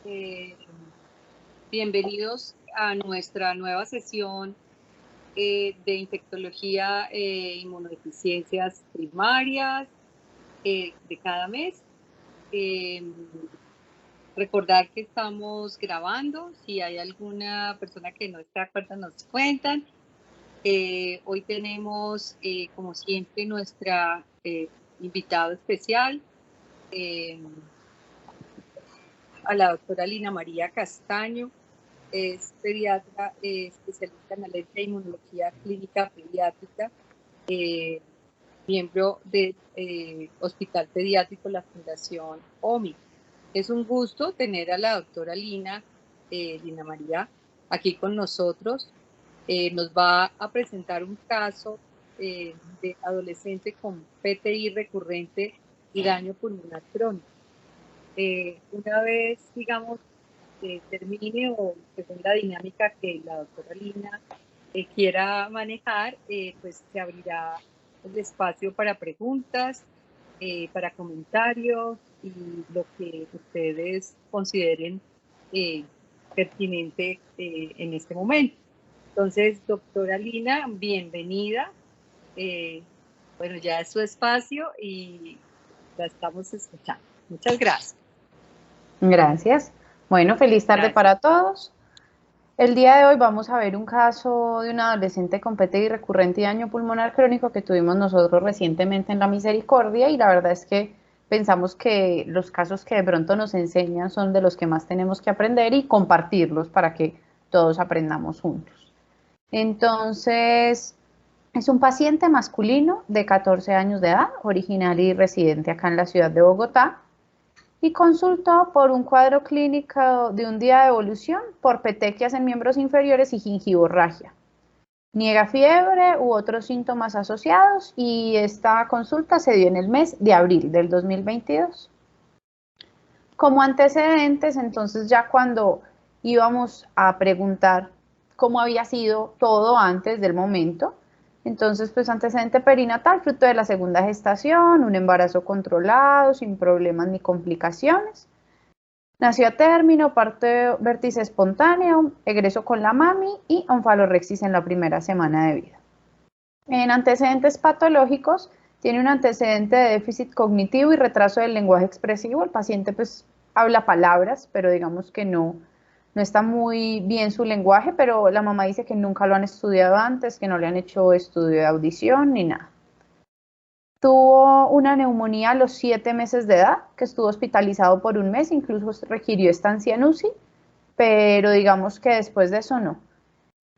Eh, Bienvenidos a nuestra nueva sesión de infectología e inmunodeficiencias primarias de cada mes. Recordar que estamos grabando. Si hay alguna persona que no está de acuerdo, nos cuentan. Hoy tenemos, como siempre, nuestra invitado especial, a la doctora Lina María Castaño. Es pediatra especialista en alergia e inmunología clínica pediátrica, miembro del Hospital Pediátrico La Fundación OMI. Es un gusto tener a la doctora Lina María aquí con nosotros. Nos va a presentar un caso de adolescente con PTI recurrente y daño pulmonar crónico. Una vez, digamos, termine o según la dinámica que la doctora Lina quiera manejar, pues se abrirá el espacio para preguntas, para comentarios y lo que ustedes consideren pertinente en este momento. Entonces, doctora Lina, bienvenida. Bueno, ya es su espacio y la estamos escuchando. Muchas gracias. Gracias. Bueno, feliz tarde Gracias. para todos. El día de hoy vamos a ver un caso de un adolescente con PTI recurrente y daño pulmonar crónico que tuvimos nosotros recientemente en la Misericordia, y la verdad es que pensamos que los casos que de pronto nos enseñan son de los que más tenemos que aprender y compartirlos para que todos aprendamos juntos. Entonces, es un paciente masculino de 14 años de edad, originario y residente acá en la ciudad de Bogotá, y consultó por un cuadro clínico de un día de evolución por petequias en miembros inferiores y gingivorragia. Niega fiebre u otros síntomas asociados, y esta consulta se dio en el mes de abril del 2022. Como antecedentes, entonces, ya cuando íbamos a preguntar cómo había sido todo antes del momento, entonces, pues antecedente perinatal, fruto de la segunda gestación, un embarazo controlado, sin problemas ni complicaciones. Nació a término, parto vértice espontáneo, egreso con la mami y onfalorexis en la primera semana de vida. En antecedentes patológicos, tiene un antecedente de déficit cognitivo y retraso del lenguaje expresivo. El paciente pues habla palabras, pero digamos que no está muy bien su lenguaje, pero la mamá dice que nunca lo han estudiado antes, que no le han hecho estudio de audición ni nada. Tuvo una neumonía a los 7 meses de edad, que estuvo hospitalizado por un mes, incluso requirió estancia en UCI, pero digamos que después de eso no.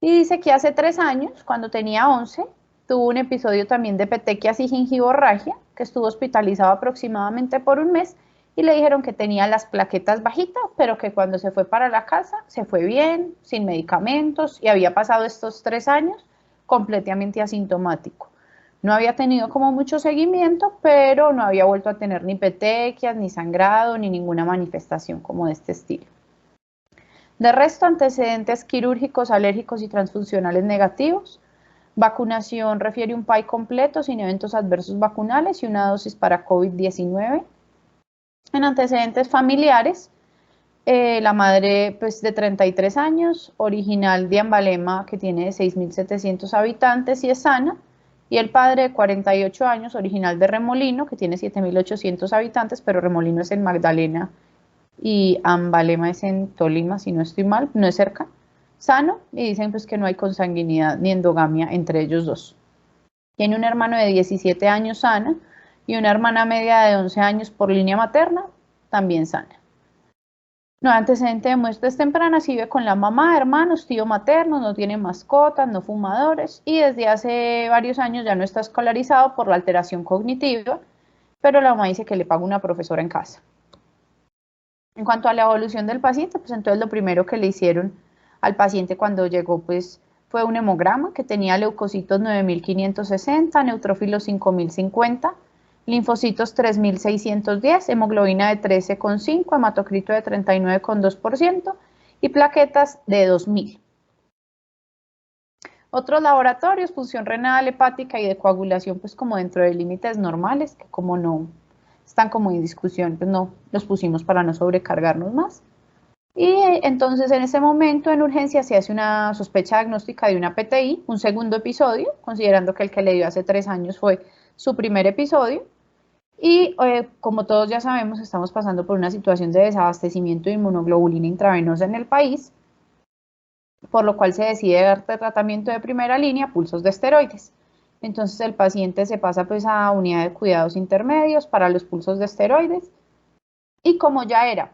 Y dice que hace 3 años, cuando tenía 11, tuvo un episodio también de petequias y gingivorragia, que estuvo hospitalizado aproximadamente por un mes, y le dijeron que tenía las plaquetas bajitas, pero que cuando se fue para la casa se fue bien, sin medicamentos, y había pasado estos 3 años completamente asintomático. No había tenido como mucho seguimiento, pero no había vuelto a tener ni petequias, ni sangrado, ni ninguna manifestación como de este estilo. De resto, antecedentes quirúrgicos, alérgicos y transfuncionales negativos. Vacunación refiere un PAI completo sin eventos adversos vacunales y una dosis para COVID-19. En antecedentes familiares, la madre pues, de 33 años, original de Ambalema, que tiene 6.700 habitantes y es sana, y el padre de 48 años, original de Remolino, que tiene 7.800 habitantes, pero Remolino es en Magdalena y Ambalema es en Tolima, si no estoy mal, no es cerca, sano, y dicen pues que no hay consanguinidad ni endogamia entre ellos dos. Tiene un hermano de 17 años sana y una hermana media de 11 años por línea materna, también sana. No antecedente de muertes tempranas, vive con la mamá, hermanos, tío materno, no tiene mascotas, no fumadores, y desde hace varios años ya no está escolarizado por la alteración cognitiva, pero la mamá dice que le paga una profesora en casa. En cuanto a la evolución del paciente, pues entonces lo primero que le hicieron al paciente cuando llegó pues fue un hemograma que tenía leucocitos 9.560, neutrófilos 5.050, linfocitos 3.610, hemoglobina de 13,5, hematocrito de 39,2% y plaquetas de 2.000. Otros laboratorios, función renal, hepática y de coagulación, pues como dentro de límites normales, que como no están como en discusión, pues no los pusimos para no sobrecargarnos más. Y entonces en ese momento en urgencia se hace una sospecha diagnóstica de una PTI, un segundo episodio, considerando que el que le dio hace 3 años fue su primer episodio. Y como todos ya sabemos, estamos pasando por una situación de desabastecimiento de inmunoglobulina intravenosa en el país, por lo cual se decide dar tratamiento de primera línea, pulsos de esteroides. Entonces el paciente se pasa pues a unidad de cuidados intermedios para los pulsos de esteroides. Y como ya era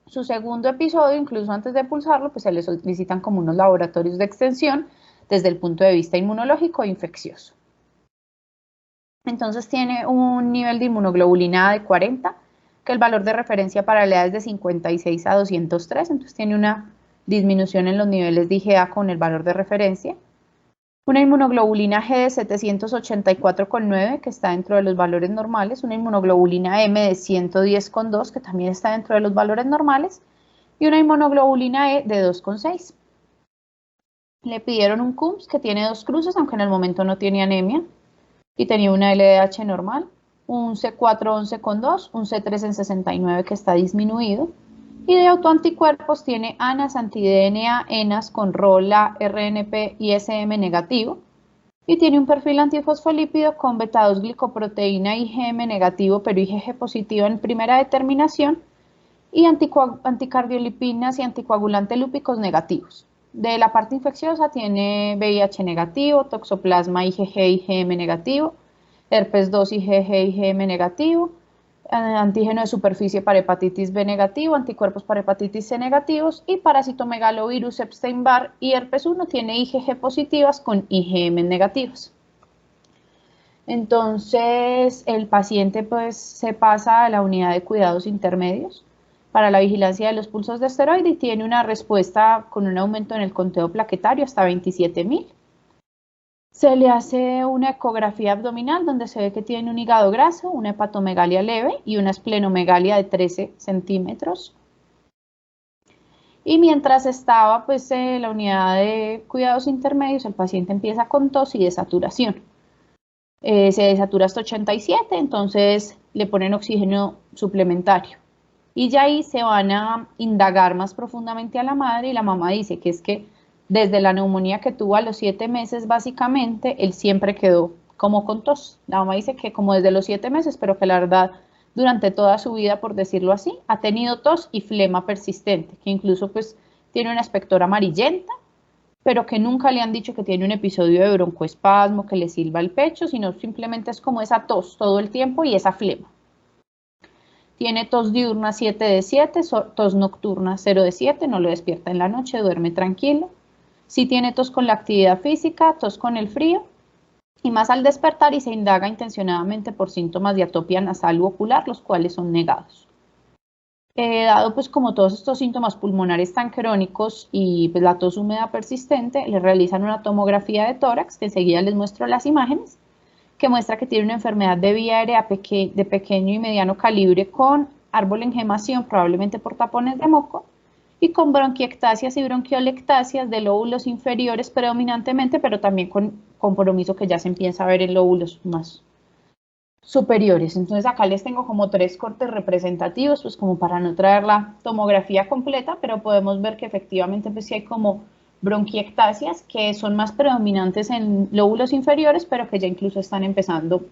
su segundo episodio, incluso antes de pulsarlo, pues se le solicitan como unos laboratorios de extensión desde el punto de vista inmunológico e infeccioso. Entonces tiene un nivel de inmunoglobulina A de 40, que el valor de referencia para la edad es de 56 a 203, entonces tiene una disminución en los niveles de IgA con el valor de referencia. Una inmunoglobulina G de 784,9, que está dentro de los valores normales, una inmunoglobulina M de 110,2, que también está dentro de los valores normales, y una inmunoglobulina E de 2,6. Le pidieron un CUMS que tiene 2 cruces, aunque en el momento no tiene anemia, y tenía una LDH normal, un C4 11,2, un C3 en 69 que está disminuido, y de autoanticuerpos tiene ANAS, anti-DNA, ENAS con ROLA, RNP y SM negativo, y tiene un perfil antifosfolípido con beta-2-glicoproteína IgM negativo, pero IgG positivo en primera determinación, y anticardiolipinas y anticoagulante lúpicos negativos. De la parte infecciosa tiene VIH negativo, toxoplasma IgG, IgM negativo, herpes 2 IgG, IgM negativo, antígeno de superficie para hepatitis B negativo, anticuerpos para hepatitis C negativos y parasitomegalovirus Epstein-Barr y herpes 1 tiene IgG positivas con IgM negativos. Entonces el paciente pues se pasa a la unidad de cuidados intermedios para la vigilancia de los pulsos de esteroide y tiene una respuesta con un aumento en el conteo plaquetario hasta 27.000. Se le hace una ecografía abdominal donde se ve que tiene un hígado graso, una hepatomegalia leve y una esplenomegalia de 13 centímetros. Y mientras estaba pues en la unidad de cuidados intermedios, el paciente empieza con tos y desaturación. Se desatura hasta 87, entonces le ponen oxígeno suplementario. Y ya ahí se van a indagar más profundamente a la madre y la mamá dice que es que desde la neumonía que tuvo a los 7 meses básicamente, él siempre quedó como con tos. La mamá dice que como desde los 7 meses, pero que la verdad durante toda su vida, por decirlo así, ha tenido tos y flema persistente, que incluso pues tiene un espector amarillenta, pero que nunca le han dicho que tiene un episodio de broncoespasmo, que le silba el pecho, sino simplemente es como esa tos todo el tiempo y esa flema. Tiene tos diurna 7 de 7, tos nocturna 0 de 7, no lo despierta en la noche, duerme tranquilo. Sí tiene tos con la actividad física, tos con el frío, y más al despertar y se indaga intencionadamente por síntomas de atopia nasal u ocular, los cuales son negados. Dado pues como todos estos síntomas pulmonares tan crónicos y pues la tos húmeda persistente, le realizan una tomografía de tórax, que enseguida les muestro las imágenes, que muestra que tiene una enfermedad de vía aérea de pequeño y mediano calibre con arbolengemación, probablemente por tapones de moco, y con bronquiectasias y bronquiolectasias de lóbulos inferiores predominantemente, pero también con compromiso que ya se empieza a ver en lóbulos más superiores. Entonces acá les tengo como 3 cortes representativos, pues como para no traer la tomografía completa, pero podemos ver que efectivamente pues sí hay como bronquiectasias que son más predominantes en lóbulos inferiores, pero que ya incluso están empezando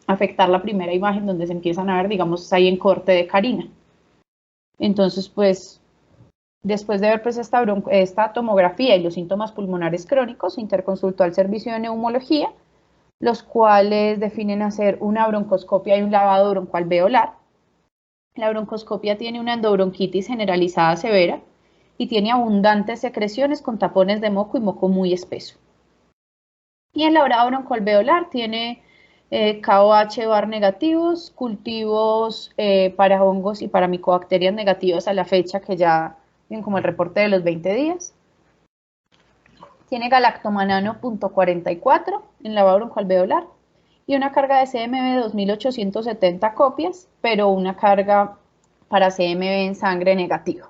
a afectar la primera imagen donde se empiezan a ver, digamos, ahí en corte de carina. Entonces, pues, después de ver pues esta tomografía y los síntomas pulmonares crónicos, se interconsultó al servicio de neumología, los cuales definen hacer una broncoscopia y un lavado broncoalveolar. La broncoscopia tiene una endobronquitis generalizada severa y tiene abundantes secreciones con tapones de moco y moco muy espeso. Y el lavado broncoalveolar tiene KOH bar negativos, cultivos para hongos y para micobacterias negativas a la fecha, que ya tienen como el reporte de los 20 días. Tiene galactomanano .44 en lavado broncoalveolar y una carga de CMV de 2870 copias, pero una carga para CMV en sangre negativa.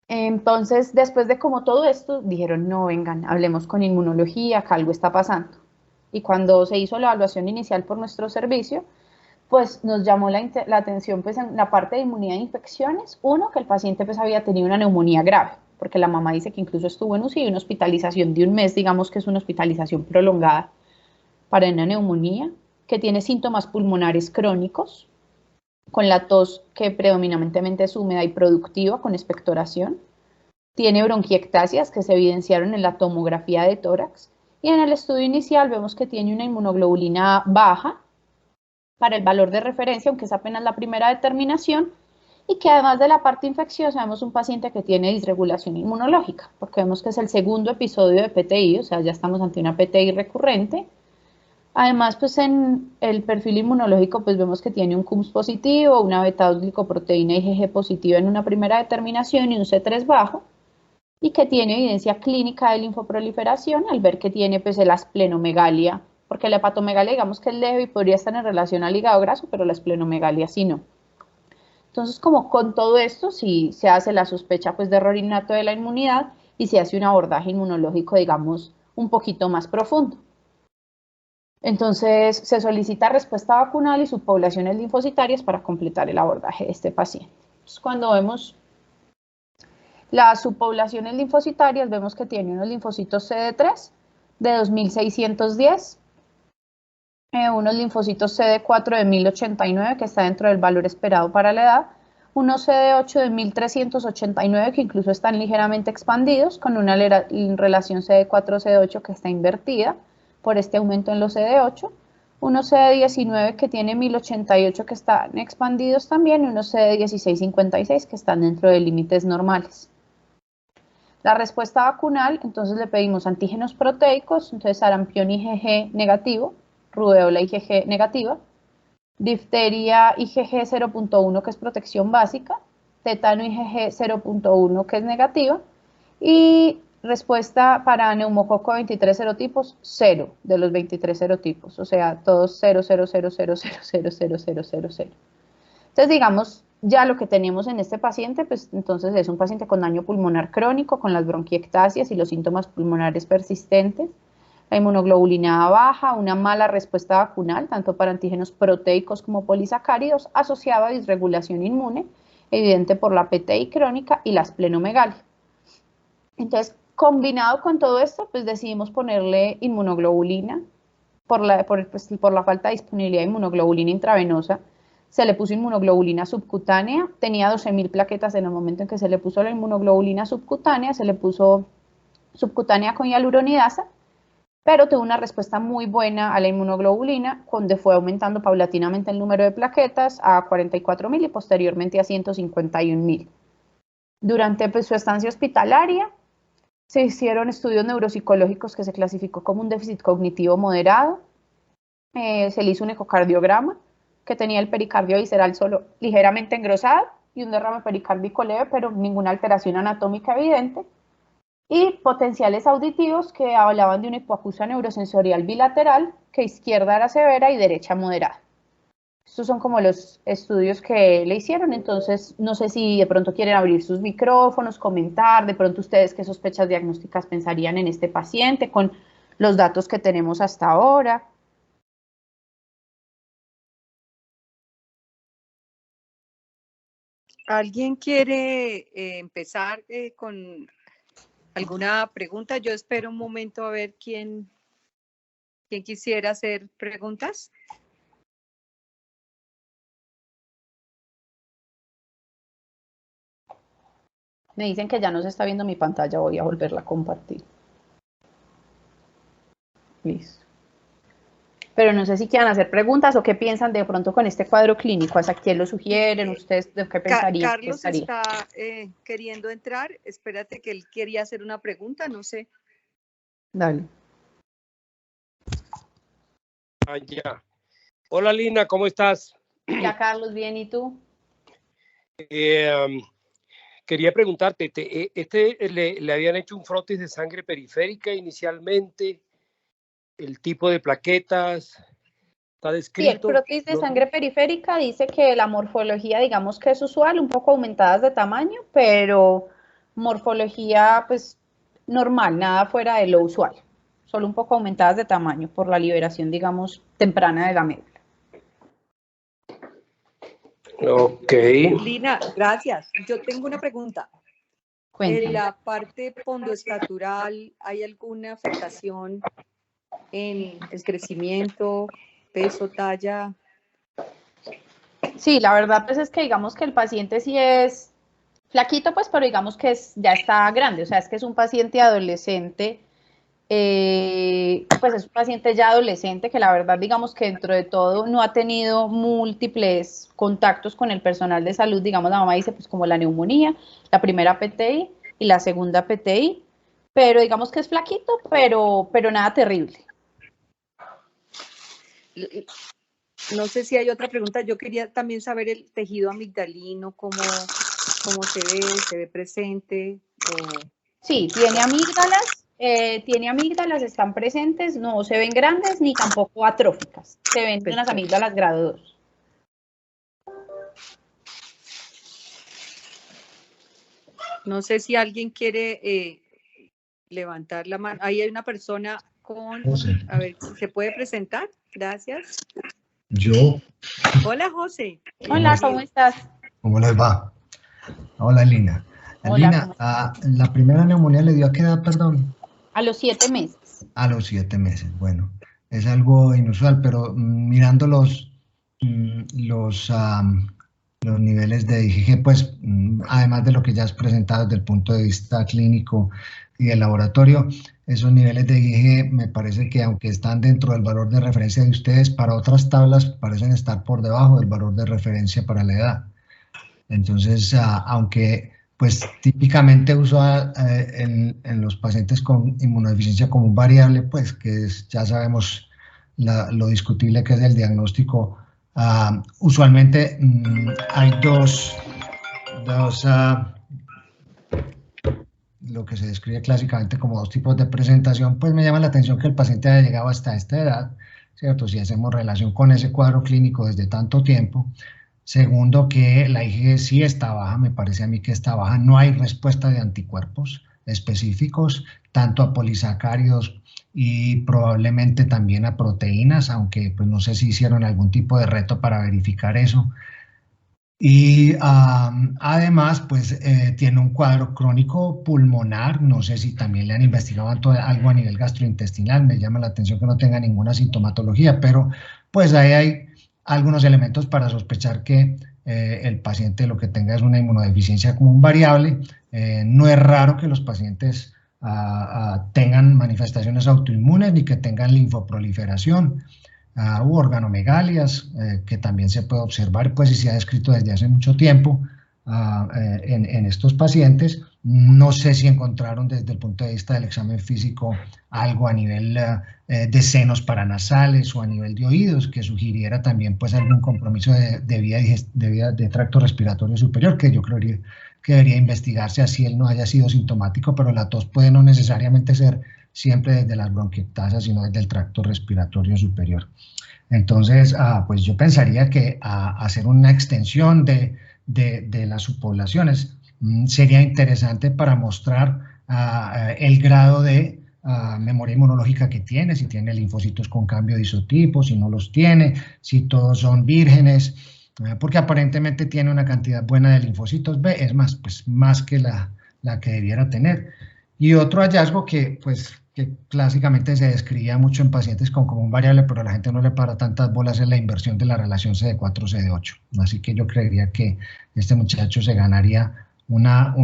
Entonces, después de como todo esto, dijeron, no, vengan, hablemos con inmunología, acá algo está pasando. Y cuando se hizo la evaluación inicial por nuestro servicio, Pues nos llamó la atención pues en la parte de inmunidad de infecciones, uno, que el paciente pues había tenido una neumonía grave, porque la mamá dice que incluso estuvo en UCI y una hospitalización de un mes, digamos que es una hospitalización prolongada para una neumonía, que tiene síntomas pulmonares crónicos, con la tos que predominantemente es húmeda y productiva con expectoración, tiene bronquiectasias que se evidenciaron en la tomografía de tórax, y en el estudio inicial vemos que tiene una inmunoglobulina baja para el valor de referencia, aunque es apenas la primera determinación, y que además de la parte infecciosa vemos un paciente que tiene disregulación inmunológica, porque vemos que es el segundo episodio de PTI, o sea, ya estamos ante una PTI recurrente. Además, pues en el perfil inmunológico, pues vemos que tiene un CUMS positivo, una beta-2-glicoproteína IgG positiva en una primera determinación y un C3 bajo, y que tiene evidencia clínica de linfoproliferación al ver que tiene pues la esplenomegalia, porque la hepatomegalia digamos que es leve y podría estar en relación al hígado graso, pero la esplenomegalia sí no. Entonces, como con todo esto, sí se hace la sospecha pues de error innato de la inmunidad y se hace un abordaje inmunológico, digamos, un poquito más profundo. Entonces, se solicita respuesta vacunal y subpoblaciones linfocitarias para completar el abordaje de este paciente. Entonces, cuando vemos las subpoblaciones linfocitarias, vemos que tiene unos linfocitos CD3 de 2610, unos linfocitos CD4 de 1089, que está dentro del valor esperado para la edad, unos CD8 de 1389, que incluso están ligeramente expandidos, con una relación CD4-CD8 que está invertida por este aumento en los CD8, unos CD19 que tiene 1088 que están expandidos también, y unos CD1656 que están dentro de límites normales. La respuesta vacunal, entonces le pedimos antígenos proteicos, entonces sarampión IgG negativo, rubéola IgG negativa, difteria IgG 0.1 que es protección básica, tétano IgG 0.1 que es negativa, y respuesta para neumococo 23 serotipos, 0 de los 23 serotipos, o sea, todos 0, 0, 0, 0, 0, 0, 0, 0, 0, 0. Entonces, digamos, ya lo que tenemos en este paciente, pues entonces es un paciente con daño pulmonar crónico, con las bronquiectasias y los síntomas pulmonares persistentes, la inmunoglobulina baja, una mala respuesta vacunal, tanto para antígenos proteicos como polisacáridos, asociado a disregulación inmune, evidente por la PTI crónica y la esplenomegalia. Entonces, combinado con todo esto, pues decidimos ponerle inmunoglobulina por la falta de disponibilidad de inmunoglobulina intravenosa. Se le puso inmunoglobulina subcutánea, tenía 12.000 plaquetas en el momento en que se le puso la inmunoglobulina subcutánea, se le puso subcutánea con hialuronidasa, pero tuvo una respuesta muy buena a la inmunoglobulina, donde fue aumentando paulatinamente el número de plaquetas a 44.000 y posteriormente a 151.000. Durante pues, su estancia hospitalaria, se hicieron estudios neuropsicológicos que se clasificó como un déficit cognitivo moderado, se le hizo un ecocardiograma que tenía el pericardio visceral solo ligeramente engrosado y un derrame pericárdico leve, pero ninguna alteración anatómica evidente, y potenciales auditivos que hablaban de una hipoacusia neurosensorial bilateral, que izquierda era severa y derecha moderada. Estos son como los estudios que le hicieron, entonces no sé si de pronto quieren abrir sus micrófonos, comentar, de pronto ustedes qué sospechas diagnósticas pensarían en este paciente con los datos que tenemos hasta ahora. ¿Alguien quiere empezar con alguna pregunta? Yo espero un momento a ver quién quisiera hacer preguntas. Me dicen que ya no se está viendo mi pantalla, voy a volverla a compartir. Listo. Pero no sé si quieran hacer preguntas o qué piensan de pronto con este cuadro clínico, ¿a quién lo sugieren? ¿Ustedes de qué pensarían? Carlos está queriendo entrar, espérate que él quería hacer una pregunta, no sé. Dale. Ya. Hola Lina, ¿cómo estás? Ya Carlos, bien, ¿y tú? Quería preguntarte, le habían hecho un frotis de sangre periférica inicialmente, el tipo de plaquetas, está descrito. Sí, el frotis de sangre periférica dice que la morfología, digamos que es usual, un poco aumentadas de tamaño, pero morfología pues normal, nada fuera de lo usual, solo un poco aumentadas de tamaño por la liberación, digamos, temprana de la médula. Ok. Lina, gracias. Yo tengo una pregunta. Cuéntame. En la parte pondoestatural, ¿hay alguna afectación en el crecimiento, peso, talla? Sí, la verdad pues es que digamos que el paciente sí es flaquito, pues, pero digamos que ya está grande, o sea, es que es un paciente adolescente, pues es un paciente ya adolescente que la verdad digamos que dentro de todo no ha tenido múltiples contactos con el personal de salud, digamos la mamá dice pues como la neumonía, la primera PTI y la segunda PTI, pero digamos que es flaquito, pero nada terrible. No sé si hay otra pregunta. Yo quería también saber el tejido amigdalino, cómo se ve presente. Sí, tiene amígdalas, están presentes, no se ven grandes ni tampoco atróficas, se ven Perfecto. unas amígdalas grado 2. No sé si alguien quiere levantar la mano. Ahí hay una persona con... José. A ver, ¿se puede presentar? Gracias. Yo. Hola, José. Hola, ¿cómo estás? ¿Cómo les va? Hola, Lina. Hola, Lina, la primera neumonía le dio a qué edad, perdón? a los 7 meses. A los 7 meses. Bueno, es algo inusual, pero mirando los niveles de IgG, pues además de lo que ya has presentado desde el punto de vista clínico y del laboratorio, esos niveles de IgG me parece que aunque están dentro del valor de referencia de ustedes, para otras tablas parecen estar por debajo del valor de referencia para la edad. Entonces, aunque pues típicamente uso en los pacientes con inmunodeficiencia como un variable, pues que ya sabemos lo discutible que es el diagnóstico. Usualmente hay lo que se describe clásicamente como dos tipos de presentación. Pues me llama la atención que el paciente haya llegado hasta esta edad, ¿cierto? Si hacemos relación con ese cuadro clínico desde tanto tiempo. Segundo, que la IgG sí está baja, me parece a mí que está baja. No hay respuesta de anticuerpos específicos, tanto a polisacáridos y probablemente también a proteínas, aunque pues no sé si hicieron algún tipo de reto para verificar eso. Y además, pues tiene un cuadro crónico pulmonar, no sé si también le han investigado algo a nivel gastrointestinal, me llama la atención que no tenga ninguna sintomatología, pero pues ahí hay algunos elementos para sospechar que el paciente lo que tenga es una inmunodeficiencia como un variable. No es raro que los pacientes tengan manifestaciones autoinmunes ni que tengan linfoproliferación. U organomegalias, que también se puede observar, pues, y se ha descrito desde hace mucho tiempo en estos pacientes. No sé si encontraron desde el punto de vista del examen físico algo a nivel de senos paranasales o a nivel de oídos que sugiriera también pues algún compromiso de vía de tracto respiratorio superior, que yo creo que debería investigarse así él no haya sido sintomático, pero la tos puede no necesariamente ser siempre desde las bronquiectasias, sino desde el tracto respiratorio superior. Entonces, pues yo pensaría que hacer una extensión de las subpoblaciones sería interesante para mostrar el grado de memoria inmunológica que tiene, si tiene linfocitos con cambio de isotipo, si no los tiene, si todos son vírgenes, porque aparentemente tiene una cantidad buena de linfocitos B, es más, pues más que la que debiera tener. Y otro hallazgo que clásicamente se describía mucho en pacientes con común variable, pero a la gente no le para tantas bolas, es la inversión de la relación CD4-CD8. Así que yo creería que este muchacho se ganaría una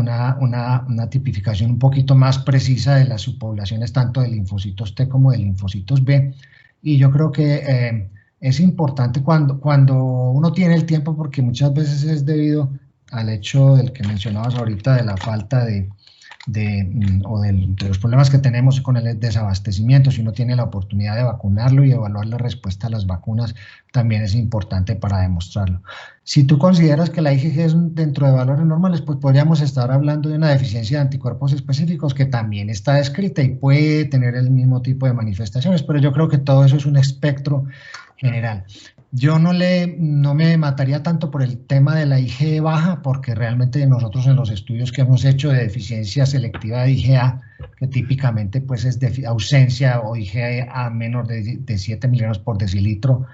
tipificación un poquito más precisa de las subpoblaciones tanto de linfocitos T como de linfocitos B. Y yo creo que es importante cuando uno tiene el tiempo, porque muchas veces es debido al hecho del que mencionabas ahorita, de la falta de los problemas que tenemos con el desabastecimiento. Si uno tiene la oportunidad de vacunarlo y evaluar la respuesta a las vacunas, también es importante para demostrarlo. Si tú consideras que la IgG es dentro de valores normales, pues podríamos estar hablando de una deficiencia de anticuerpos específicos que también está descrita y puede tener el mismo tipo de manifestaciones, pero yo creo que todo eso es un espectro general. Yo no me mataría tanto por el tema de la IgE baja, porque realmente nosotros en los estudios que hemos hecho de deficiencia selectiva de IgA, que típicamente pues es de ausencia o IgA menor de 7 miligramos por decilitro,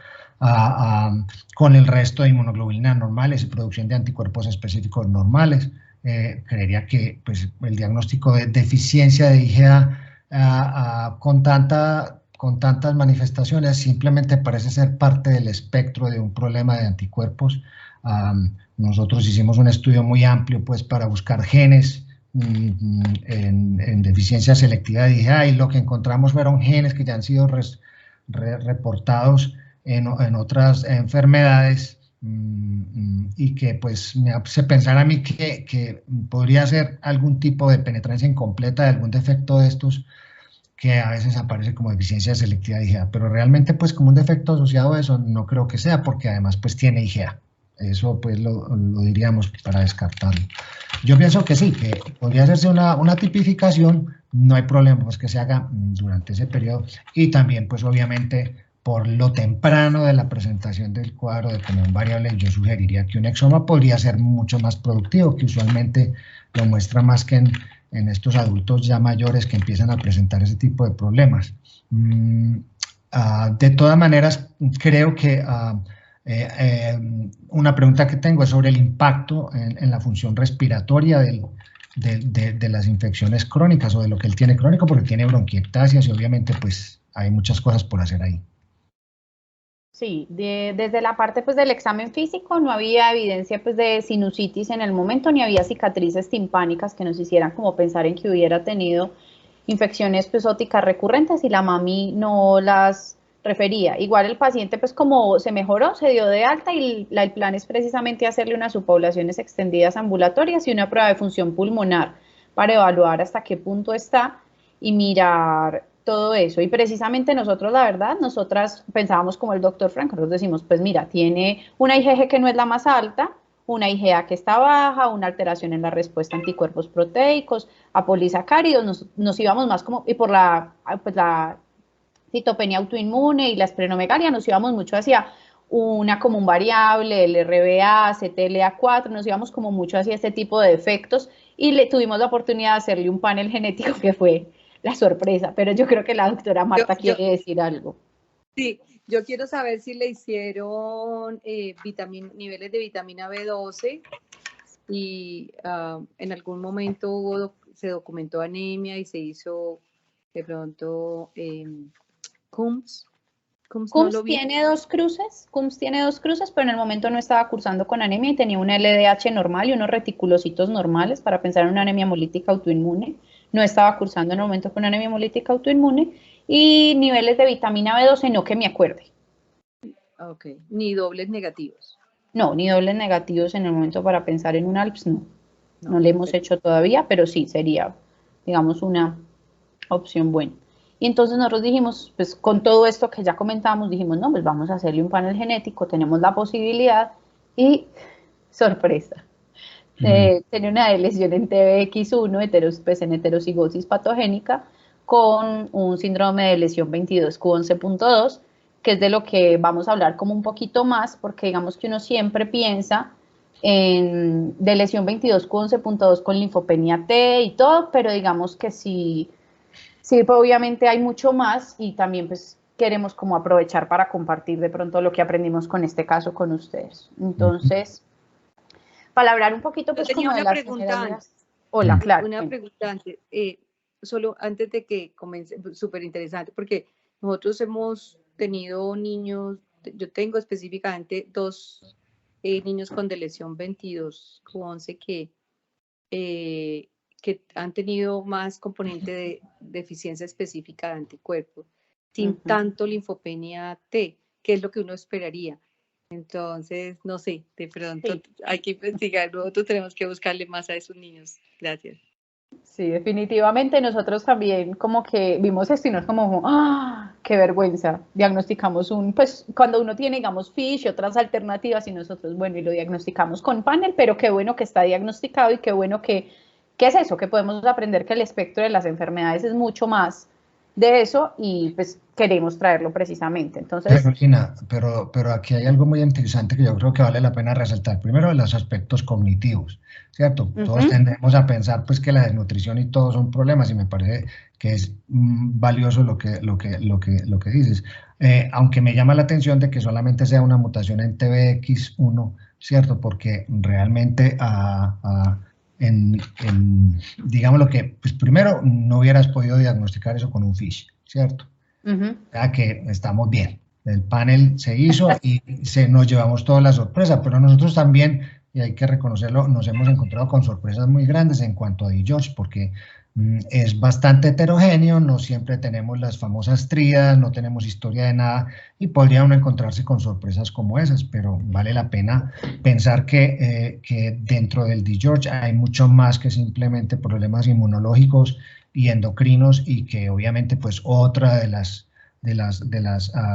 con el resto de inmunoglobulinas normales y producción de anticuerpos específicos normales. Creería que pues, el diagnóstico de deficiencia de IgA con tantas manifestaciones simplemente parece ser parte del espectro de un problema de anticuerpos. Nosotros hicimos un estudio muy amplio pues, para buscar genes en deficiencia selectiva de IgA y lo que encontramos fueron genes que ya han sido reportados en otras enfermedades y que pues me hace pensar a mí que podría ser algún tipo de penetrancia incompleta de algún defecto de estos que a veces aparece como deficiencia selectiva de IgA, pero realmente pues como un defecto asociado a eso no creo que sea, porque además pues tiene IgA. Eso pues lo diríamos para descartarlo. Yo pienso que sí, que podría hacerse una tipificación, no hay problema pues que se haga durante ese periodo y también pues obviamente por lo temprano de la presentación del cuadro de común variable, yo sugeriría que un exoma podría ser mucho más productivo, que usualmente lo muestra más que en estos adultos ya mayores que empiezan a presentar ese tipo de problemas. De todas maneras, creo que una pregunta que tengo es sobre el impacto en la función respiratoria de las infecciones crónicas o de lo que él tiene crónico, porque tiene bronquiectasias y obviamente pues hay muchas cosas por hacer ahí. Sí, desde la parte pues del examen físico no había evidencia pues de sinusitis en el momento, ni había cicatrices timpánicas que nos hicieran como pensar en que hubiera tenido infecciones pues óticas recurrentes y la mami no las refería. Igual el paciente pues como se mejoró, se dio de alta y el plan es precisamente hacerle unas subpoblaciones extendidas ambulatorias y una prueba de función pulmonar para evaluar hasta qué punto está y mirar todo eso. Y precisamente nosotros, la verdad, nosotras pensábamos como el doctor Frank, nosotros decimos, pues mira, tiene una IgG que no es la más alta, una IgA que está baja, una alteración en la respuesta a anticuerpos proteicos, a polisacáridos, nos íbamos más como, y por la citopenia autoinmune y la esplenomegalia, nos íbamos mucho hacia una común variable, el RBA, CTLA4, nos íbamos como mucho hacia este tipo de efectos y le tuvimos la oportunidad de hacerle un panel genético que fue la sorpresa, pero yo creo que la doctora Marta quiere decir algo. Sí, yo quiero saber si le hicieron niveles de vitamina B12 y en algún momento se documentó anemia y se hizo de pronto CUMS. CUMS tiene dos cruces, pero en el momento no estaba cursando con anemia y tenía una LDH normal y unos reticulocitos normales para pensar en una anemia hemolítica autoinmune. No estaba cursando en el momento con anemia hemolítica autoinmune y niveles de vitamina B12 no que me acuerde. Ok, ni dobles negativos. No, ni dobles negativos en el momento para pensar en un ALPS, no le hemos hecho todavía, pero sí sería, digamos, una opción buena. Y entonces nosotros dijimos, pues con todo esto que ya comentábamos, dijimos, no, pues vamos a hacerle un panel genético, tenemos la posibilidad y sorpresa. Tiene una lesión en TBX1, pues en heterocigosis patogénica, con un síndrome de lesión 22q11.2, que es de lo que vamos a hablar como un poquito más, porque digamos que uno siempre piensa de lesión 22q11.2 con linfopenia T y todo, pero digamos que sí, pues obviamente hay mucho más y también pues queremos como aprovechar para compartir de pronto lo que aprendimos con este caso con ustedes. Entonces, para hablar un poquito pues como de las generalidades. Hola, claro. Una pregunta antes, solo antes de que comience, súper interesante, porque nosotros hemos tenido niños, yo tengo específicamente 2 niños con lesión 22q11 que han tenido más componente de deficiencia específica de anticuerpos, sin tanto linfopenia T, que es lo que uno esperaría. Entonces, no sé, de pronto hay que investigar, nosotros tenemos que buscarle más a esos niños. Gracias. Sí, definitivamente nosotros también como que vimos esto y nos como, ¡ah! ¡Qué vergüenza! Diagnosticamos pues cuando uno tiene, digamos, FISH y otras alternativas y nosotros, bueno, y lo diagnosticamos con panel, pero qué bueno que está diagnosticado y qué bueno ¿qué es eso? Que podemos aprender que el espectro de las enfermedades es mucho más de eso y pues queremos traerlo precisamente. Entonces, Lina, pero aquí hay algo muy interesante que yo creo que vale la pena resaltar. Primero, los aspectos cognitivos, ¿cierto? Todos tendemos a pensar pues que la desnutrición y todo son problemas y me parece que es valioso lo que dices. Aunque me llama la atención de que solamente sea una mutación en TBX1, ¿cierto? Porque realmente digamos lo que, pues primero no hubieras podido diagnosticar eso con un FISH, ¿cierto? Ya que estamos bien. El panel se hizo y nos llevamos toda la sorpresa, pero nosotros también, y hay que reconocerlo, nos hemos encontrado con sorpresas muy grandes en cuanto a DiGeorge, porque es bastante heterogéneo, no siempre tenemos las famosas tríadas, no tenemos historia de nada, y podría uno encontrarse con sorpresas como esas, pero vale la pena pensar que dentro del DiGeorge hay mucho más que simplemente problemas inmunológicos y endocrinos, y que obviamente pues otra de las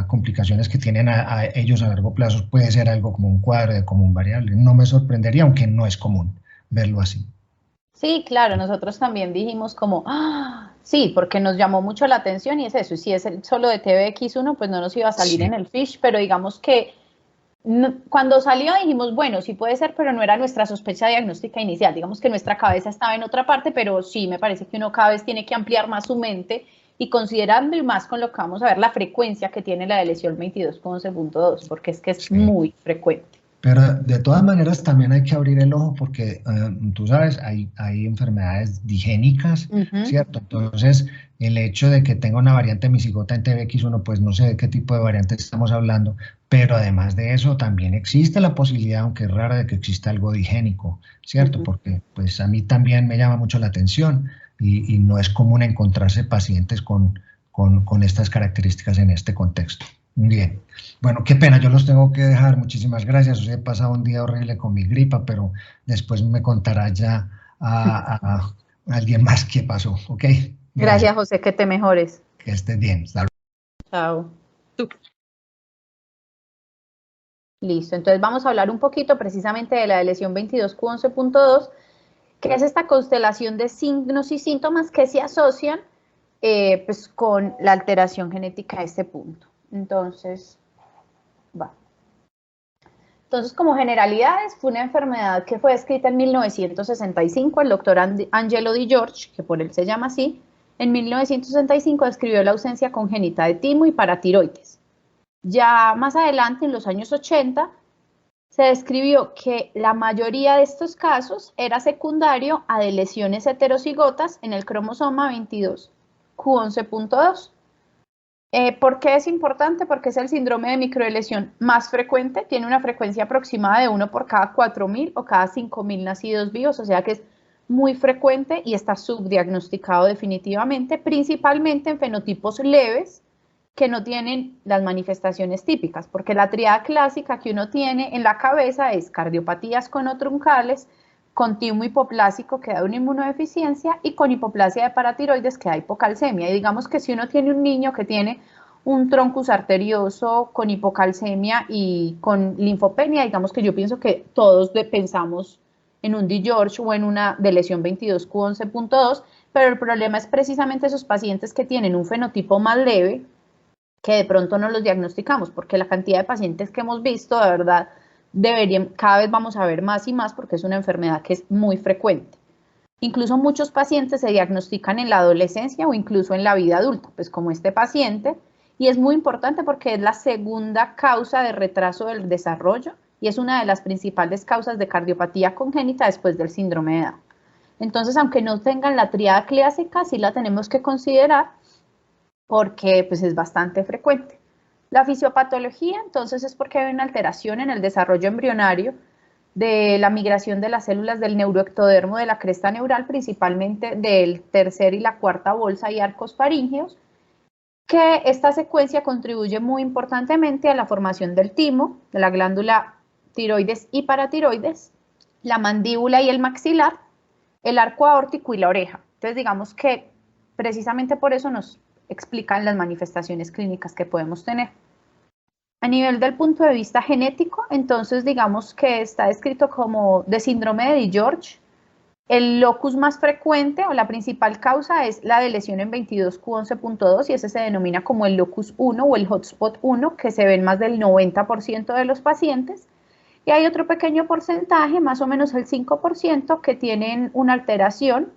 complicaciones que tienen a ellos a largo plazo puede ser algo como un cuadro de común variable. No me sorprendería, aunque no es común verlo así. Sí, claro, nosotros también dijimos como, sí, porque nos llamó mucho la atención y es eso, y si es solo de TBX1, pues no nos iba a salir en el FISH, pero digamos que cuando salió dijimos, bueno, sí puede ser, pero no era nuestra sospecha diagnóstica inicial, digamos que nuestra cabeza estaba en otra parte, pero sí, me parece que uno cada vez tiene que ampliar más su mente y considerando y más con lo que vamos a ver la frecuencia que tiene la de lesión 22,11.2, porque es que es muy frecuente. Pero de todas maneras también hay que abrir el ojo porque tú sabes, hay enfermedades digénicas, ¿cierto? Entonces, el hecho de que tenga una variante misigota en TBX1, pues no sé de qué tipo de variante estamos hablando, pero además de eso también existe la posibilidad, aunque es rara, de que exista algo digénico, ¿cierto? Porque pues a mí también me llama mucho la atención y no es común encontrarse pacientes con estas características en este contexto. Bien, bueno, qué pena, yo los tengo que dejar, muchísimas gracias, os he pasado un día horrible con mi gripa, pero después me contará ya a alguien más qué pasó, ¿ok? Gracias, José, que te mejores. Que estés bien, hasta luego. Chao. Listo, entonces vamos a hablar un poquito precisamente de la lesión 22q11.2, que es esta constelación de signos y síntomas que se asocian pues con la alteración genética de este punto. Entonces, como generalidades, fue una enfermedad que fue descrita en 1965, el doctor Angelo DiGeorge, que por él se llama así, en 1965 describió la ausencia congénita de timo y paratiroides. Ya más adelante, en los años 80, se describió que la mayoría de estos casos era secundario a de lesiones heterocigotas en el cromosoma 22q11.2. ¿Por qué es importante? Porque es el síndrome de microlesión más frecuente, tiene una frecuencia aproximada de 1 por cada 4.000 o cada 5.000 nacidos vivos, o sea que es muy frecuente y está subdiagnosticado definitivamente, principalmente en fenotipos leves que no tienen las manifestaciones típicas, porque la tríada clásica que uno tiene en la cabeza es cardiopatías conotruncales, con timo hipoplásico que da una inmunodeficiencia y con hipoplasia de paratiroides que da hipocalcemia. Y digamos que si uno tiene un niño que tiene un troncus arterioso con hipocalcemia y con linfopenia, digamos que yo pienso que todos pensamos en un DiGeorge o en una de lesión 22q11.2, pero el problema es precisamente esos pacientes que tienen un fenotipo más leve, que de pronto no los diagnosticamos, porque la cantidad de pacientes que hemos visto, de verdad, cada vez vamos a ver más y más porque es una enfermedad que es muy frecuente. Incluso muchos pacientes se diagnostican en la adolescencia o incluso en la vida adulta, pues como este paciente, y es muy importante porque es la segunda causa de retraso del desarrollo y es una de las principales causas de cardiopatía congénita después del síndrome de Down. Entonces, aunque no tengan la tríada clásica, sí la tenemos que considerar porque pues, es bastante frecuente. La fisiopatología, entonces, es porque hay una alteración en el desarrollo embrionario de la migración de las células del neuroectodermo de la cresta neural, principalmente del tercer y la cuarta bolsa y arcos faríngeos, que esta secuencia contribuye muy importantemente a la formación del timo, de la glándula tiroides y paratiroides, la mandíbula y el maxilar, el arco aórtico y la oreja. Entonces, digamos que precisamente por eso nos explican las manifestaciones clínicas que podemos tener. A nivel del punto de vista genético, entonces digamos que está descrito como de síndrome de DiGeorge, El locus más frecuente o la principal causa es la de lesión en 22q11.2 y ese se denomina como el locus 1 o el hotspot 1, que se ve en más del 90% de los pacientes. Y hay otro pequeño porcentaje, más o menos el 5%, que tienen una alteración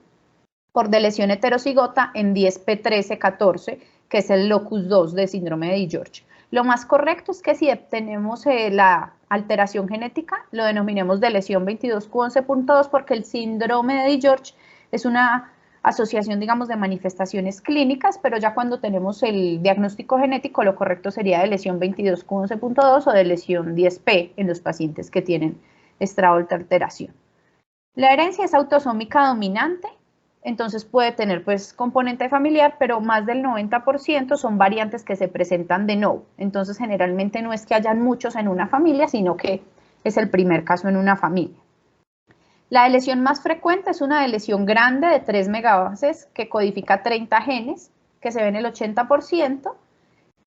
por lesión heterocigota en 10p13-14, que es el locus 2 de síndrome de DiGeorge. Lo más correcto es que si tenemos la alteración genética, lo denominemos de lesión 22q11.2 porque el síndrome de DiGeorge es una asociación, digamos, de manifestaciones clínicas, pero ya cuando tenemos el diagnóstico genético, lo correcto sería de lesión 22q11.2 o de lesión 10p en los pacientes que tienen esta otra alteración. La herencia es autosómica dominante, entonces puede tener pues componente familiar, pero más del 90% son variantes que se presentan de nuevo. Entonces generalmente no es que hayan muchos en una familia, sino que es el primer caso en una familia. La lesión más frecuente es una lesión grande de 3 megabases que codifica 30 genes, que se ve en el 80%,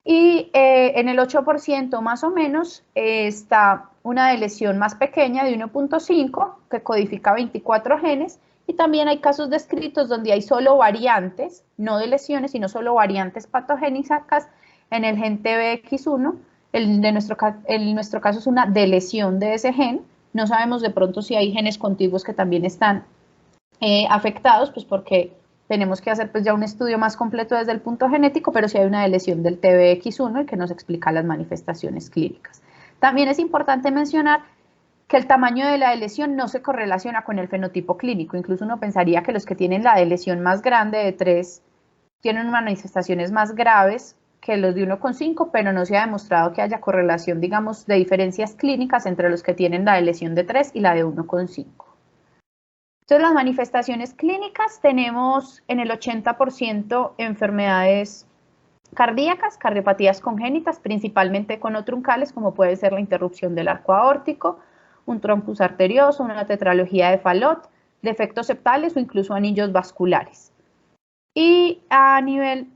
y en el 8% más o menos está una lesión más pequeña de 1.5 que codifica 24 genes, y también hay casos descritos donde hay solo variantes, no de lesiones, sino solo variantes patogénicas en el gen TBX1. En nuestro caso es una delesión de ese gen. No sabemos de pronto si hay genes contiguos que también están afectados, pues porque tenemos que hacer pues ya un estudio más completo desde el punto genético, pero sí hay una lesión del TBX1 y que nos explica las manifestaciones clínicas. También es importante mencionar que el tamaño de la lesión no se correlaciona con el fenotipo clínico. Incluso uno pensaría que los que tienen la lesión más grande de 3 tienen manifestaciones más graves que los de 1.5, pero no se ha demostrado que haya correlación, digamos, de diferencias clínicas entre los que tienen la lesión de 3 y la de 1.5. Entonces, las manifestaciones clínicas tenemos en el 80% enfermedades cardíacas, cardiopatías congénitas, principalmente conotruncales, como puede ser la interrupción del arco aórtico, un troncus arterioso, una tetralogía de Fallot, defectos septales o incluso anillos vasculares. Y a nivel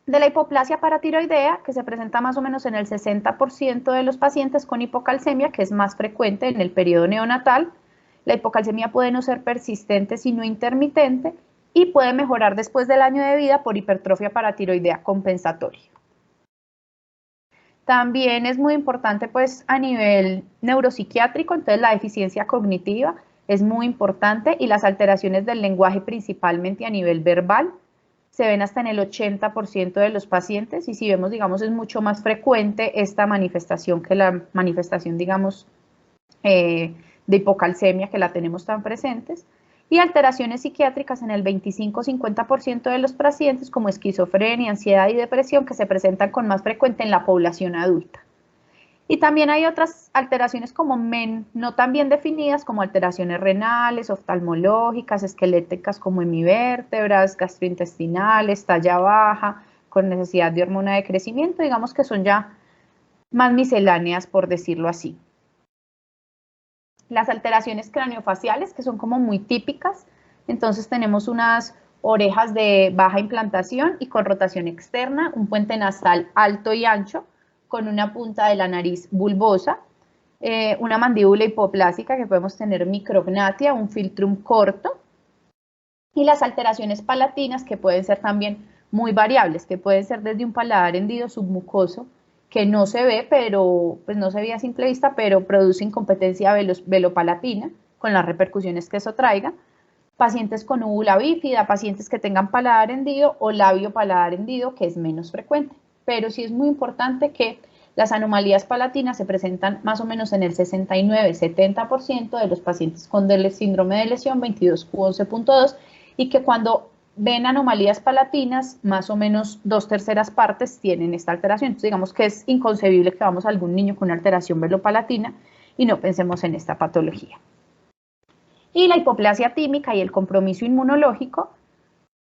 de la hipoplasia paratiroidea, que se presenta más o menos en el 60% de los pacientes con hipocalcemia, que es más frecuente en el periodo neonatal. La hipocalcemia puede no ser persistente, sino intermitente, y puede mejorar después del año de vida por hipertrofia paratiroidea compensatoria. También es muy importante pues a nivel neuropsiquiátrico, entonces la deficiencia cognitiva es muy importante y las alteraciones del lenguaje principalmente a nivel verbal se ven hasta en el 80% de los pacientes, y si vemos, digamos, es mucho más frecuente esta manifestación que la manifestación, digamos, de hipocalcemia, que la tenemos tan presentes, y alteraciones psiquiátricas en el 25-50% de los pacientes, como esquizofrenia, ansiedad y depresión, que se presentan con más frecuencia en la población adulta. Y también hay otras alteraciones como no tan bien definidas, como alteraciones renales, oftalmológicas, esqueléticas como hemivértebras, gastrointestinales, talla baja, con necesidad de hormona de crecimiento, digamos que son ya más misceláneas, por decirlo así. Las alteraciones craneofaciales, que son como muy típicas, entonces tenemos unas orejas de baja implantación y con rotación externa, un puente nasal alto y ancho, con una punta de la nariz bulbosa, una mandíbula hipoplásica que podemos tener micrognatia, un filtrum corto, y las alteraciones palatinas que pueden ser también muy variables, que pueden ser desde un paladar hendido submucoso, que no se ve, pero pues no se ve a simple vista, pero produce incompetencia velopalatina, con las repercusiones que eso traiga, pacientes con úvula bífida, pacientes que tengan paladar hendido o labio paladar hendido, que es menos frecuente. Pero sí es muy importante que las anomalías palatinas se presentan más o menos en el 69-70% de los pacientes con síndrome de lesión 22q11.2 y que cuando ven anomalías palatinas, más o menos 2/3 partes tienen esta alteración. Entonces, digamos que es inconcebible que vamos a algún niño con una alteración velopalatina y no pensemos en esta patología. Y la hipoplasia tímica y el compromiso inmunológico,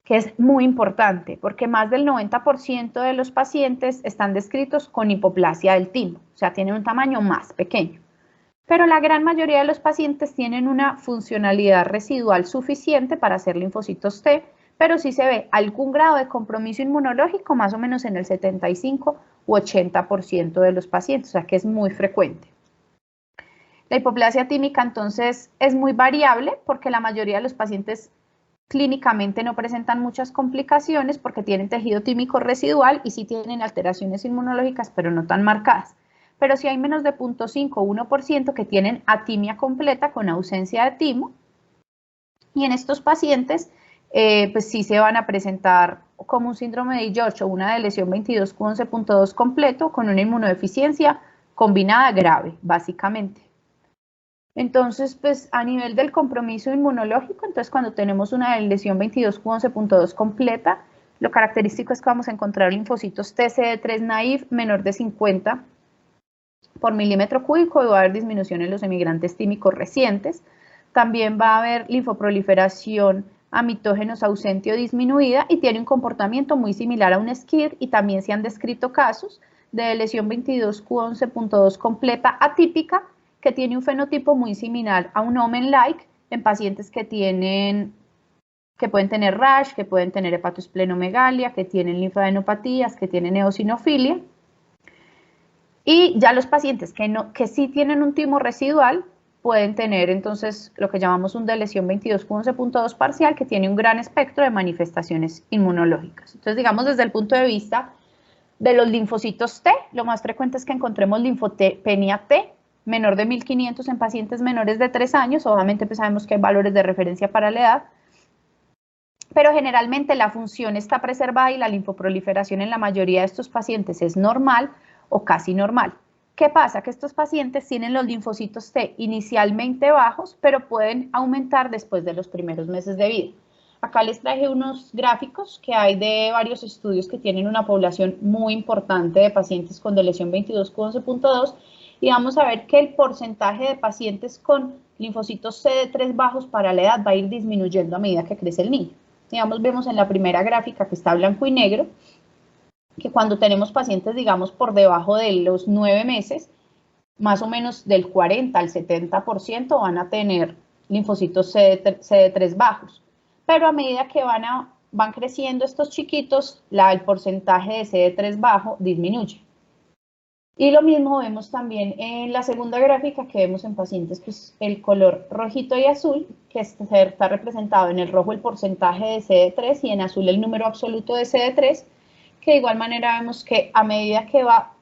que es muy importante, porque más del 90% de los pacientes están descritos con hipoplasia del timo, o sea, tienen un tamaño más pequeño. Pero la gran mayoría de los pacientes tienen una funcionalidad residual suficiente para hacer linfocitos T, pero sí se ve algún grado de compromiso inmunológico más o menos en el 75 u 80% de los pacientes, o sea que es muy frecuente. La hipoplasia tímica entonces es muy variable porque la mayoría de los pacientes clínicamente no presentan muchas complicaciones porque tienen tejido tímico residual y sí tienen alteraciones inmunológicas, pero no tan marcadas. Pero sí hay menos de 0.5 o 1% que tienen atimia completa con ausencia de timo. Y en estos pacientes, pues sí se van a presentar como un síndrome de George o una de lesión 22q11.2 completo con una inmunodeficiencia combinada grave, básicamente. Entonces, pues a nivel del compromiso inmunológico, entonces cuando tenemos una lesión 22q11.2 completa, lo característico es que vamos a encontrar linfocitos TCD3 naive menor de 50 por milímetro cúbico y va a haber disminución en los emigrantes tímicos recientes. También va a haber linfoproliferación a mitógenos ausente o disminuida y tiene un comportamiento muy similar a un SCID y también se han descrito casos de lesión 22q11.2 completa atípica que tiene un fenotipo muy similar a un omen-like en pacientes que pueden tener rash, que pueden tener hepatosplenomegalia, que tienen linfadenopatías, que tienen eosinofilia. Y ya los pacientes que sí tienen un timo residual pueden tener entonces lo que llamamos un de lesión 22q11.2 parcial que tiene un gran espectro de manifestaciones inmunológicas. Entonces, digamos, desde el punto de vista de los linfocitos T, lo más frecuente es que encontremos linfopenia T menor de 1500 en pacientes menores de 3 años, obviamente pues sabemos que hay valores de referencia para la edad, pero generalmente la función está preservada y la linfoproliferación en la mayoría de estos pacientes es normal o casi normal. ¿Qué pasa? Que estos pacientes tienen los linfocitos T inicialmente bajos, pero pueden aumentar después de los primeros meses de vida. Acá les traje unos gráficos que hay de varios estudios que tienen una población muy importante de pacientes con lesión 22q11.2 y vamos a ver que el porcentaje de pacientes con linfocitos CD3 bajos para la edad va a ir disminuyendo a medida que crece el niño. Digamos, vemos en la primera gráfica que está blanco y negro, que cuando tenemos pacientes, digamos, por debajo de los 9 meses, más o menos del 40 al 70% van a tener linfocitos CD3 bajos. Pero a medida que van creciendo estos chiquitos, el porcentaje de CD3 bajo disminuye. Y lo mismo vemos también en la segunda gráfica que vemos en pacientes, pues el color rojito y azul, que está representado en el rojo el porcentaje de CD3 y en azul el número absoluto de CD3, que de igual manera vemos que a medida que va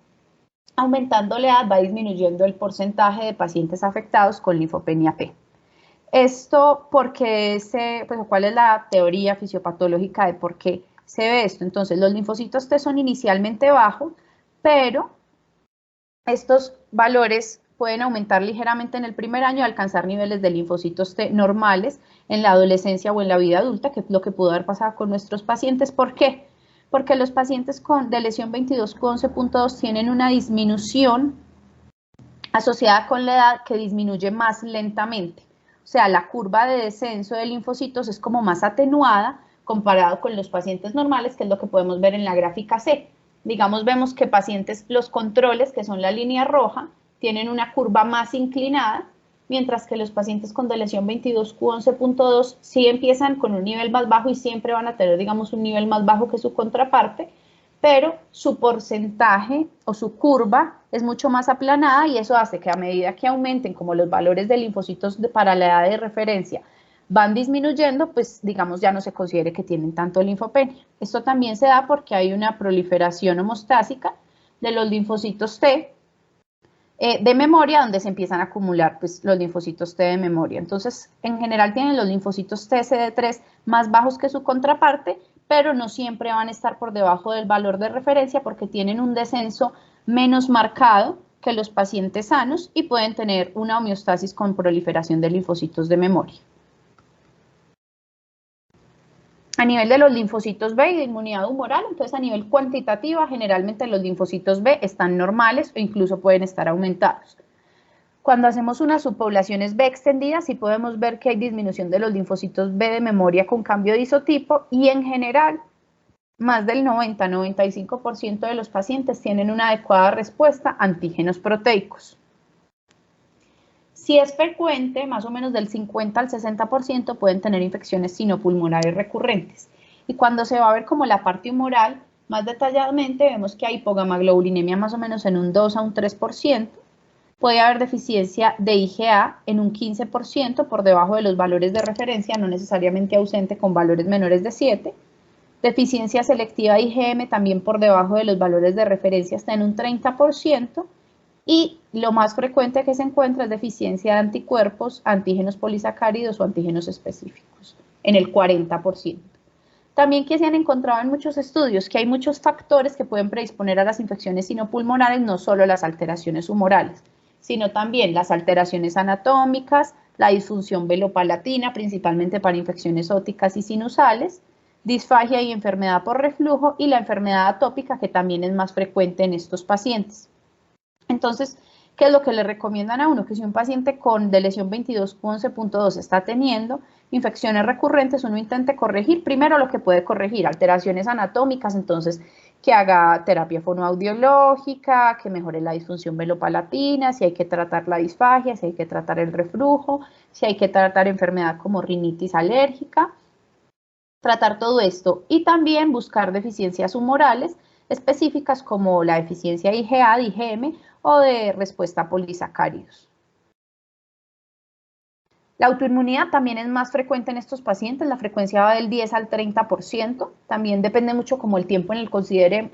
aumentando la edad va disminuyendo el porcentaje de pacientes afectados con linfopenia P. Esto porque ¿cuál es la teoría fisiopatológica de por qué se ve esto? Entonces los linfocitos T son inicialmente bajos, pero estos valores pueden aumentar ligeramente en el primer año y alcanzar niveles de linfocitos T normales en la adolescencia o en la vida adulta, que es lo que pudo haber pasado con nuestros pacientes. ¿Por qué? Porque los pacientes de lesión 22q11.2 tienen una disminución asociada con la edad que disminuye más lentamente. O sea, la curva de descenso de linfocitos es como más atenuada comparado con los pacientes normales, que es lo que podemos ver en la gráfica C. Digamos, vemos que pacientes, los controles, que son la línea roja, tienen una curva más inclinada, mientras que los pacientes con lesión 22q11.2 sí empiezan con un nivel más bajo y siempre van a tener, digamos, un nivel más bajo que su contraparte, pero su porcentaje o su curva es mucho más aplanada y eso hace que a medida que aumenten como los valores de linfocitos para la edad de referencia van disminuyendo, pues digamos ya no se considere que tienen tanto linfopenia. Esto también se da porque hay una proliferación homostásica de los linfocitos T de memoria, donde se empiezan a acumular pues, los linfocitos T de memoria. Entonces, en general tienen los linfocitos T CD3 más bajos que su contraparte, pero no siempre van a estar por debajo del valor de referencia porque tienen un descenso menos marcado que los pacientes sanos y pueden tener una homeostasis con proliferación de linfocitos de memoria. A nivel de los linfocitos B y de inmunidad humoral, entonces a nivel cuantitativa, generalmente los linfocitos B están normales o incluso pueden estar aumentados. Cuando hacemos unas subpoblaciones B extendidas, sí podemos ver que hay disminución de los linfocitos B de memoria con cambio de isotipo y en general, más del 90-95% de los pacientes tienen una adecuada respuesta a antígenos proteicos. Si es frecuente, más o menos del 50 al 60% pueden tener infecciones sinopulmonares recurrentes. Y cuando se va a ver como la parte humoral, más detalladamente vemos que hay hipogamaglobulinemia más o menos en un 2 a un 3%, puede haber deficiencia de IgA en un 15% por debajo de los valores de referencia, no necesariamente ausente con valores menores de 7. Deficiencia selectiva de IgM también por debajo de los valores de referencia está en un 30%. Y lo más frecuente que se encuentra es deficiencia de anticuerpos, antígenos polisacáridos o antígenos específicos, en el 40%. También que se han encontrado en muchos estudios que hay muchos factores que pueden predisponer a las infecciones sinopulmonares, no solo las alteraciones humorales, sino también las alteraciones anatómicas, la disfunción velopalatina, principalmente para infecciones óticas y sinusales, disfagia y enfermedad por reflujo y la enfermedad atópica, que también es más frecuente en estos pacientes. Entonces, ¿qué es lo que le recomiendan a uno? Que si un paciente con de lesión 22Q11.2 está teniendo infecciones recurrentes, uno intente corregir primero lo que puede corregir, alteraciones anatómicas, entonces que haga terapia fonoaudiológica, que mejore la disfunción velopalatina, si hay que tratar la disfagia, si hay que tratar el reflujo, si hay que tratar enfermedad como rinitis alérgica, tratar todo esto y también buscar deficiencias humorales específicas como la deficiencia de IgA, de IgM o de respuesta a polisacáridos. La autoinmunidad también es más frecuente en estos pacientes, la frecuencia va del 10 al 30%, también depende mucho como el tiempo en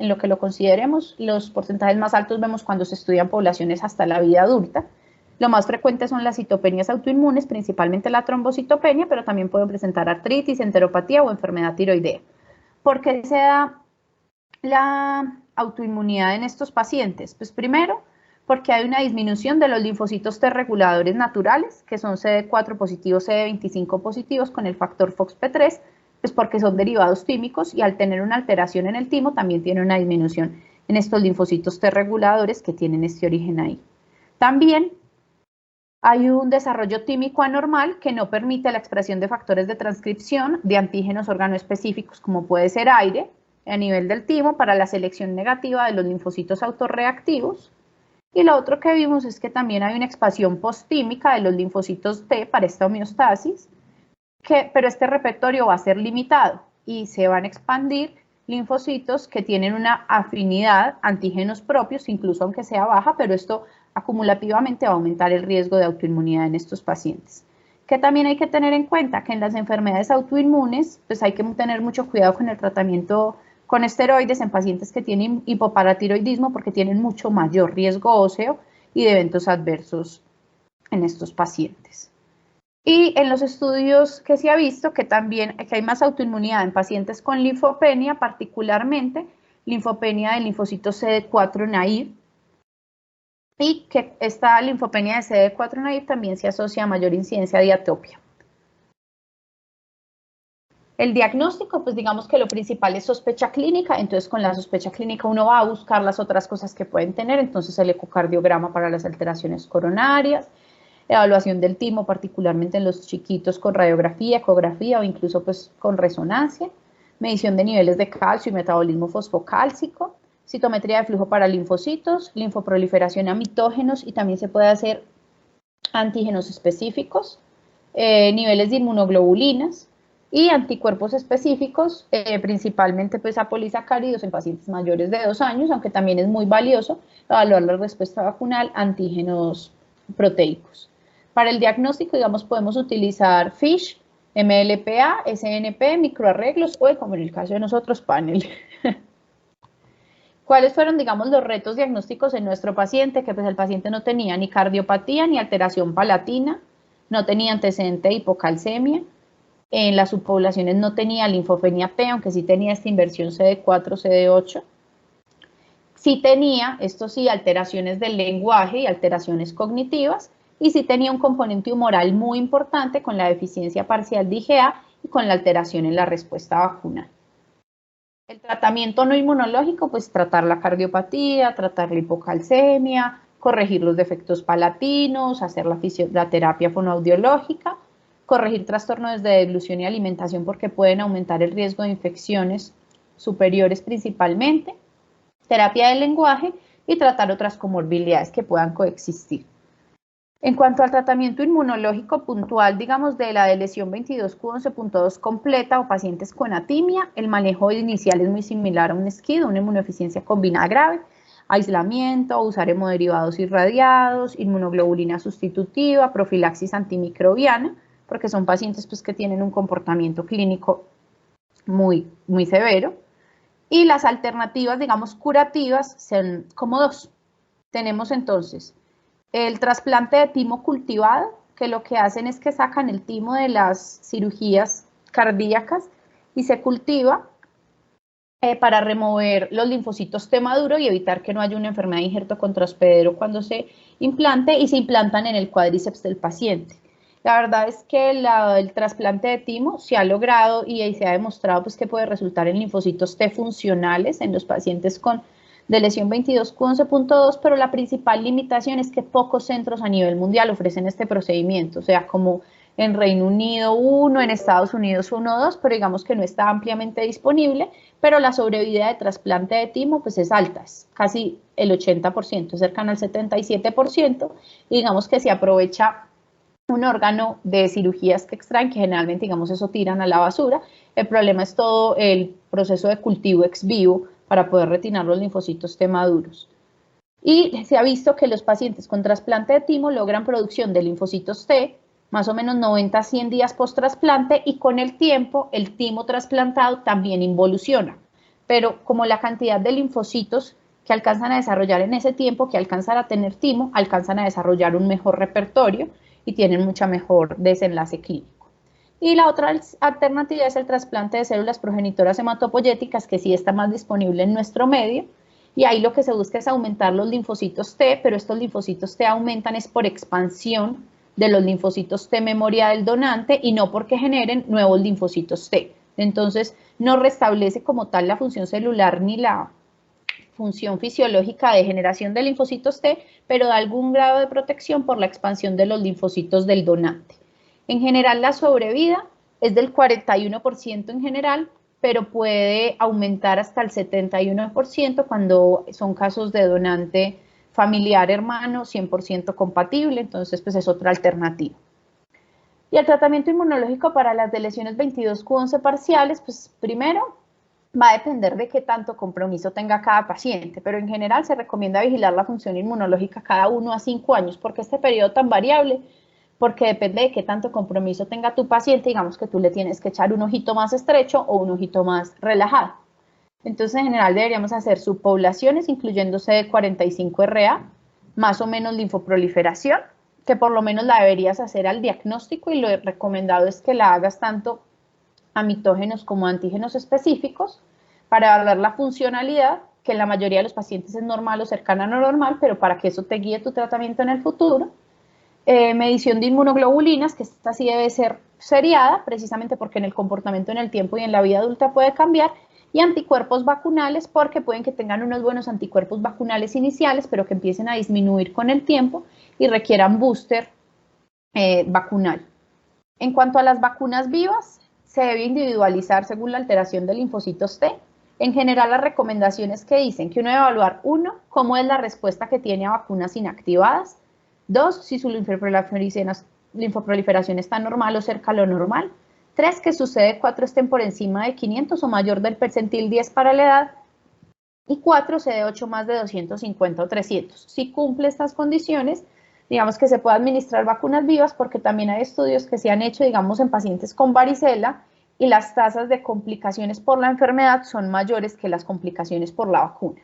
lo que lo consideremos, los porcentajes más altos vemos cuando se estudian poblaciones hasta la vida adulta. Lo más frecuente son las citopenias autoinmunes, principalmente la trombocitopenia, pero también pueden presentar artritis, enteropatía o enfermedad tiroidea. ¿Por qué se da la autoinmunidad en estos pacientes? Pues primero, porque hay una disminución de los linfocitos T reguladores naturales, que son CD4 positivos, CD25 positivos con el factor FOXP3, pues porque son derivados químicos y al tener una alteración en el timo también tiene una disminución en estos linfocitos T reguladores que tienen este origen ahí. También hay un desarrollo tímico anormal que no permite la expresión de factores de transcripción de antígenos organoespecíficos como puede ser aire a nivel del timo para la selección negativa de los linfocitos autorreactivos. Y lo otro que vimos es que también hay una expansión posttímica de los linfocitos T para esta homeostasis, pero este repertorio va a ser limitado y se van a expandir linfocitos que tienen una afinidad a antígenos propios, incluso aunque sea baja, pero esto acumulativamente va a aumentar el riesgo de autoinmunidad en estos pacientes. Que también hay que tener en cuenta que en las enfermedades autoinmunes, pues hay que tener mucho cuidado con el tratamiento con esteroides en pacientes que tienen hipoparatiroidismo porque tienen mucho mayor riesgo óseo y de eventos adversos en estos pacientes. Y en los estudios que se ha visto que también que hay más autoinmunidad en pacientes con linfopenia, particularmente linfopenia de linfocitos CD4 naive, y que esta linfopenia de CD4 naive también se asocia a mayor incidencia de atopia. El diagnóstico, pues digamos que lo principal es sospecha clínica, entonces con la sospecha clínica uno va a buscar las otras cosas que pueden tener, entonces el ecocardiograma para las alteraciones coronarias, evaluación del timo, particularmente en los chiquitos con radiografía, ecografía o incluso pues con resonancia, medición de niveles de calcio y metabolismo fosfocálcico, citometría de flujo para linfocitos, linfoproliferación a mitógenos y también se puede hacer antígenos específicos, niveles de inmunoglobulinas y anticuerpos específicos, principalmente pues a polisacáridos en pacientes mayores de 2 años, aunque también es muy valioso evaluar la respuesta vacunal, antígenos proteicos. Para el diagnóstico, digamos, podemos utilizar FISH, MLPA, SNP, microarreglos o, como en el caso de nosotros, panel. ¿Cuáles fueron, digamos, los retos diagnósticos en nuestro paciente? Que pues el paciente no tenía ni cardiopatía ni alteración palatina, no tenía antecedente de hipocalcemia, en las subpoblaciones no tenía linfopenia P, aunque sí tenía esta inversión CD4, CD8. Sí tenía, esto sí, alteraciones del lenguaje y alteraciones cognitivas, y sí tenía un componente humoral muy importante con la deficiencia parcial de IgA y con la alteración en la respuesta vacunal. El tratamiento no inmunológico, pues tratar la cardiopatía, tratar la hipocalcemia, corregir los defectos palatinos, hacer la terapia fonoaudiológica, corregir trastornos de deglución y alimentación porque pueden aumentar el riesgo de infecciones superiores principalmente, terapia del lenguaje y tratar otras comorbilidades que puedan coexistir. En cuanto al tratamiento inmunológico puntual, digamos, de la de lesión 22Q11.2 completa o pacientes con atimia, el manejo inicial es muy similar a un SCID, una inmunodeficiencia combinada grave. aislamiento, usar hemoderivados irradiados, inmunoglobulina sustitutiva, profilaxis antimicrobiana, porque son pacientes pues, que tienen un comportamiento clínico muy severo. Y las alternativas, digamos, curativas son como dos. Tenemos entonces el trasplante de timo cultivado, que lo que hacen es que sacan el timo de las cirugías cardíacas y se cultiva para remover los linfocitos T maduro y evitar que no haya una enfermedad de injerto contrahospedero cuando se implante, y se implantan en el cuádriceps del paciente. La verdad es que el trasplante de timo se ha logrado y se ha demostrado pues, que puede resultar en linfocitos T funcionales en los pacientes de lesión 22q11.2, pero la principal limitación es que pocos centros a nivel mundial ofrecen este procedimiento, o sea, como en Reino Unido 1, en Estados Unidos 1 2, pero digamos que no está ampliamente disponible, pero la sobrevida de trasplante de timo pues es alta, es casi el 80%, cercano al 77%, y digamos que se aprovecha un órgano de cirugías que extraen, que generalmente, digamos, eso tiran a la basura. El problema es todo el proceso de cultivo ex vivo para poder retirar los linfocitos T maduros. Y se ha visto que los pacientes con trasplante de timo logran producción de linfocitos T más o menos 90 a 100 días post trasplante, y con el tiempo el timo trasplantado también involuciona. Pero como la cantidad de linfocitos que alcanzan a desarrollar en ese tiempo, que alcanzan a tener timo, alcanzan a desarrollar un mejor repertorio y tienen mucha mejor desenlace clínico. Y la otra alternativa es el trasplante de células progenitoras hematopoyéticas, que sí está más disponible en nuestro medio, y ahí lo que se busca es aumentar los linfocitos T, pero estos linfocitos T aumentan es por expansión de los linfocitos T memoria del donante y no porque generen nuevos linfocitos T. Entonces, no restablece como tal la función celular ni la función fisiológica de generación de linfocitos T, pero da algún grado de protección por la expansión de los linfocitos del donante. En general, la sobrevida es del 41% en general, pero puede aumentar hasta el 71% cuando son casos de donante familiar, hermano, 100% compatible, entonces pues es otra alternativa. Y el tratamiento inmunológico para las de lesiones 22q11 parciales, pues primero va a depender de qué tanto compromiso tenga cada paciente, pero en general se recomienda vigilar la función inmunológica cada 1 a 5 años, porque este periodo tan variable, porque depende de qué tanto compromiso tenga tu paciente, digamos que tú le tienes que echar un ojito más estrecho o un ojito más relajado. Entonces, en general deberíamos hacer subpoblaciones, incluyendo CD45RA, más o menos linfoproliferación, que por lo menos la deberías hacer al diagnóstico, y lo recomendado es que la hagas tanto a mitógenos como a antígenos específicos para evaluar la funcionalidad, que en la mayoría de los pacientes es normal o cercana a lo normal, pero para que eso te guíe tu tratamiento en el futuro. Medición de inmunoglobulinas, que esta sí debe ser seriada, precisamente porque en el comportamiento en el tiempo y en la vida adulta puede cambiar, y anticuerpos vacunales, porque pueden que tengan unos buenos anticuerpos vacunales iniciales, pero que empiecen a disminuir con el tiempo y requieran booster vacunal. En cuanto a las vacunas vivas, se debe individualizar según la alteración de linfocitos T. En general, las recomendaciones que dicen que uno debe evaluar, 1, cómo es la respuesta que tiene a vacunas inactivadas; 2, si su linfoproliferación está normal o cerca a lo normal; 3, que sus CD4 estén por encima de 500 o mayor del percentil 10 para la edad; y 4, CD8 más de 250 o 300. Si cumple estas condiciones, digamos que se puede administrar vacunas vivas, porque también hay estudios que se han hecho, digamos, en pacientes con varicela, y las tasas de complicaciones por la enfermedad son mayores que las complicaciones por la vacuna.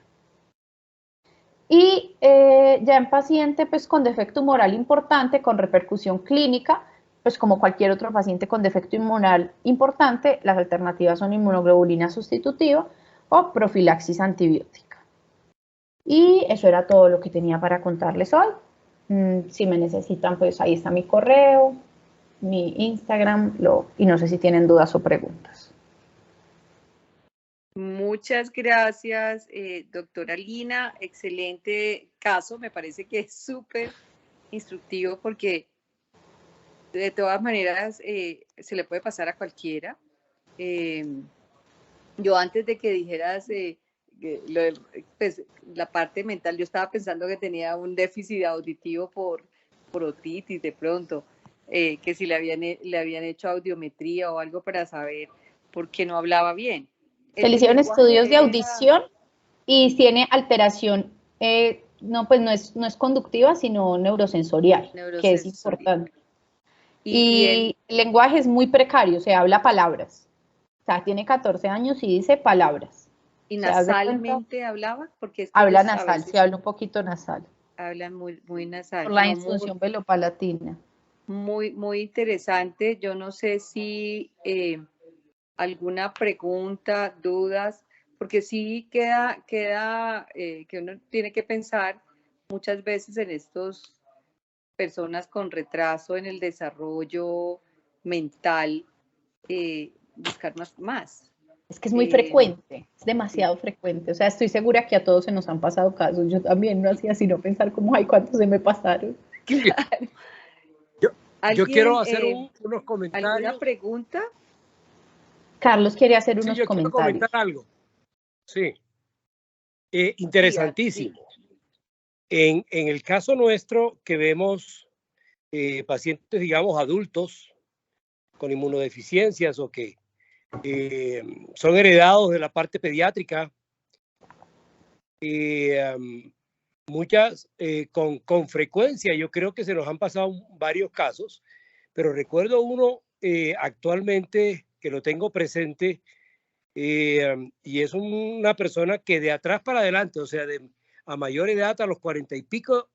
Y ya en paciente pues, con defecto humoral importante, con repercusión clínica, pues como cualquier otro paciente con defecto inmunal importante, las alternativas son inmunoglobulina sustitutiva o profilaxis antibiótica. Y eso era todo lo que tenía para contarles hoy. Si me necesitan, pues ahí está mi correo, mi Instagram, y no sé si tienen dudas o preguntas. Muchas gracias, doctora Lina. Excelente caso. Me parece que es súper instructivo, porque de todas maneras se le puede pasar a cualquiera. Yo antes de que dijeras pues, la parte mental, yo estaba pensando que tenía un déficit auditivo por otitis de pronto, que si le habían hecho audiometría o algo para saber por qué no hablaba bien. Se le hicieron estudios de audición y tiene alteración no, pues no es conductiva, sino neurosensorial, que es importante. Y el lenguaje es muy precario, o sea, habla palabras. O sea, tiene 14 años y dice palabras. ¿Y nasalmente hablaba? Porque es que habla nasal, sí, habla un poquito nasal. Habla muy nasal. Por la disfunción velopalatina. Muy interesante. Yo no sé si alguna pregunta, dudas, porque sí queda que uno tiene que pensar muchas veces en estas personas con retraso en el desarrollo mental, buscar más. Es que es muy frecuente, es demasiado frecuente. O sea, estoy segura que a todos se nos han pasado casos. Yo también no hacía sino pensar como, ay, ¿cuántos se me pasaron? Claro. Yo quiero hacer unos comentarios. ¿Alguna pregunta? Carlos quiere hacer unos yo comentarios. Quiero comentar algo. Sí. Interesantísimo. En el caso nuestro, que vemos pacientes, digamos, adultos con inmunodeficiencias o que son heredados de la parte pediátrica, muchas con frecuencia, yo creo que se nos han pasado varios casos, pero recuerdo uno actualmente que lo tengo presente y es una persona que de atrás para adelante, o sea, a mayor edad, a los 40 y pico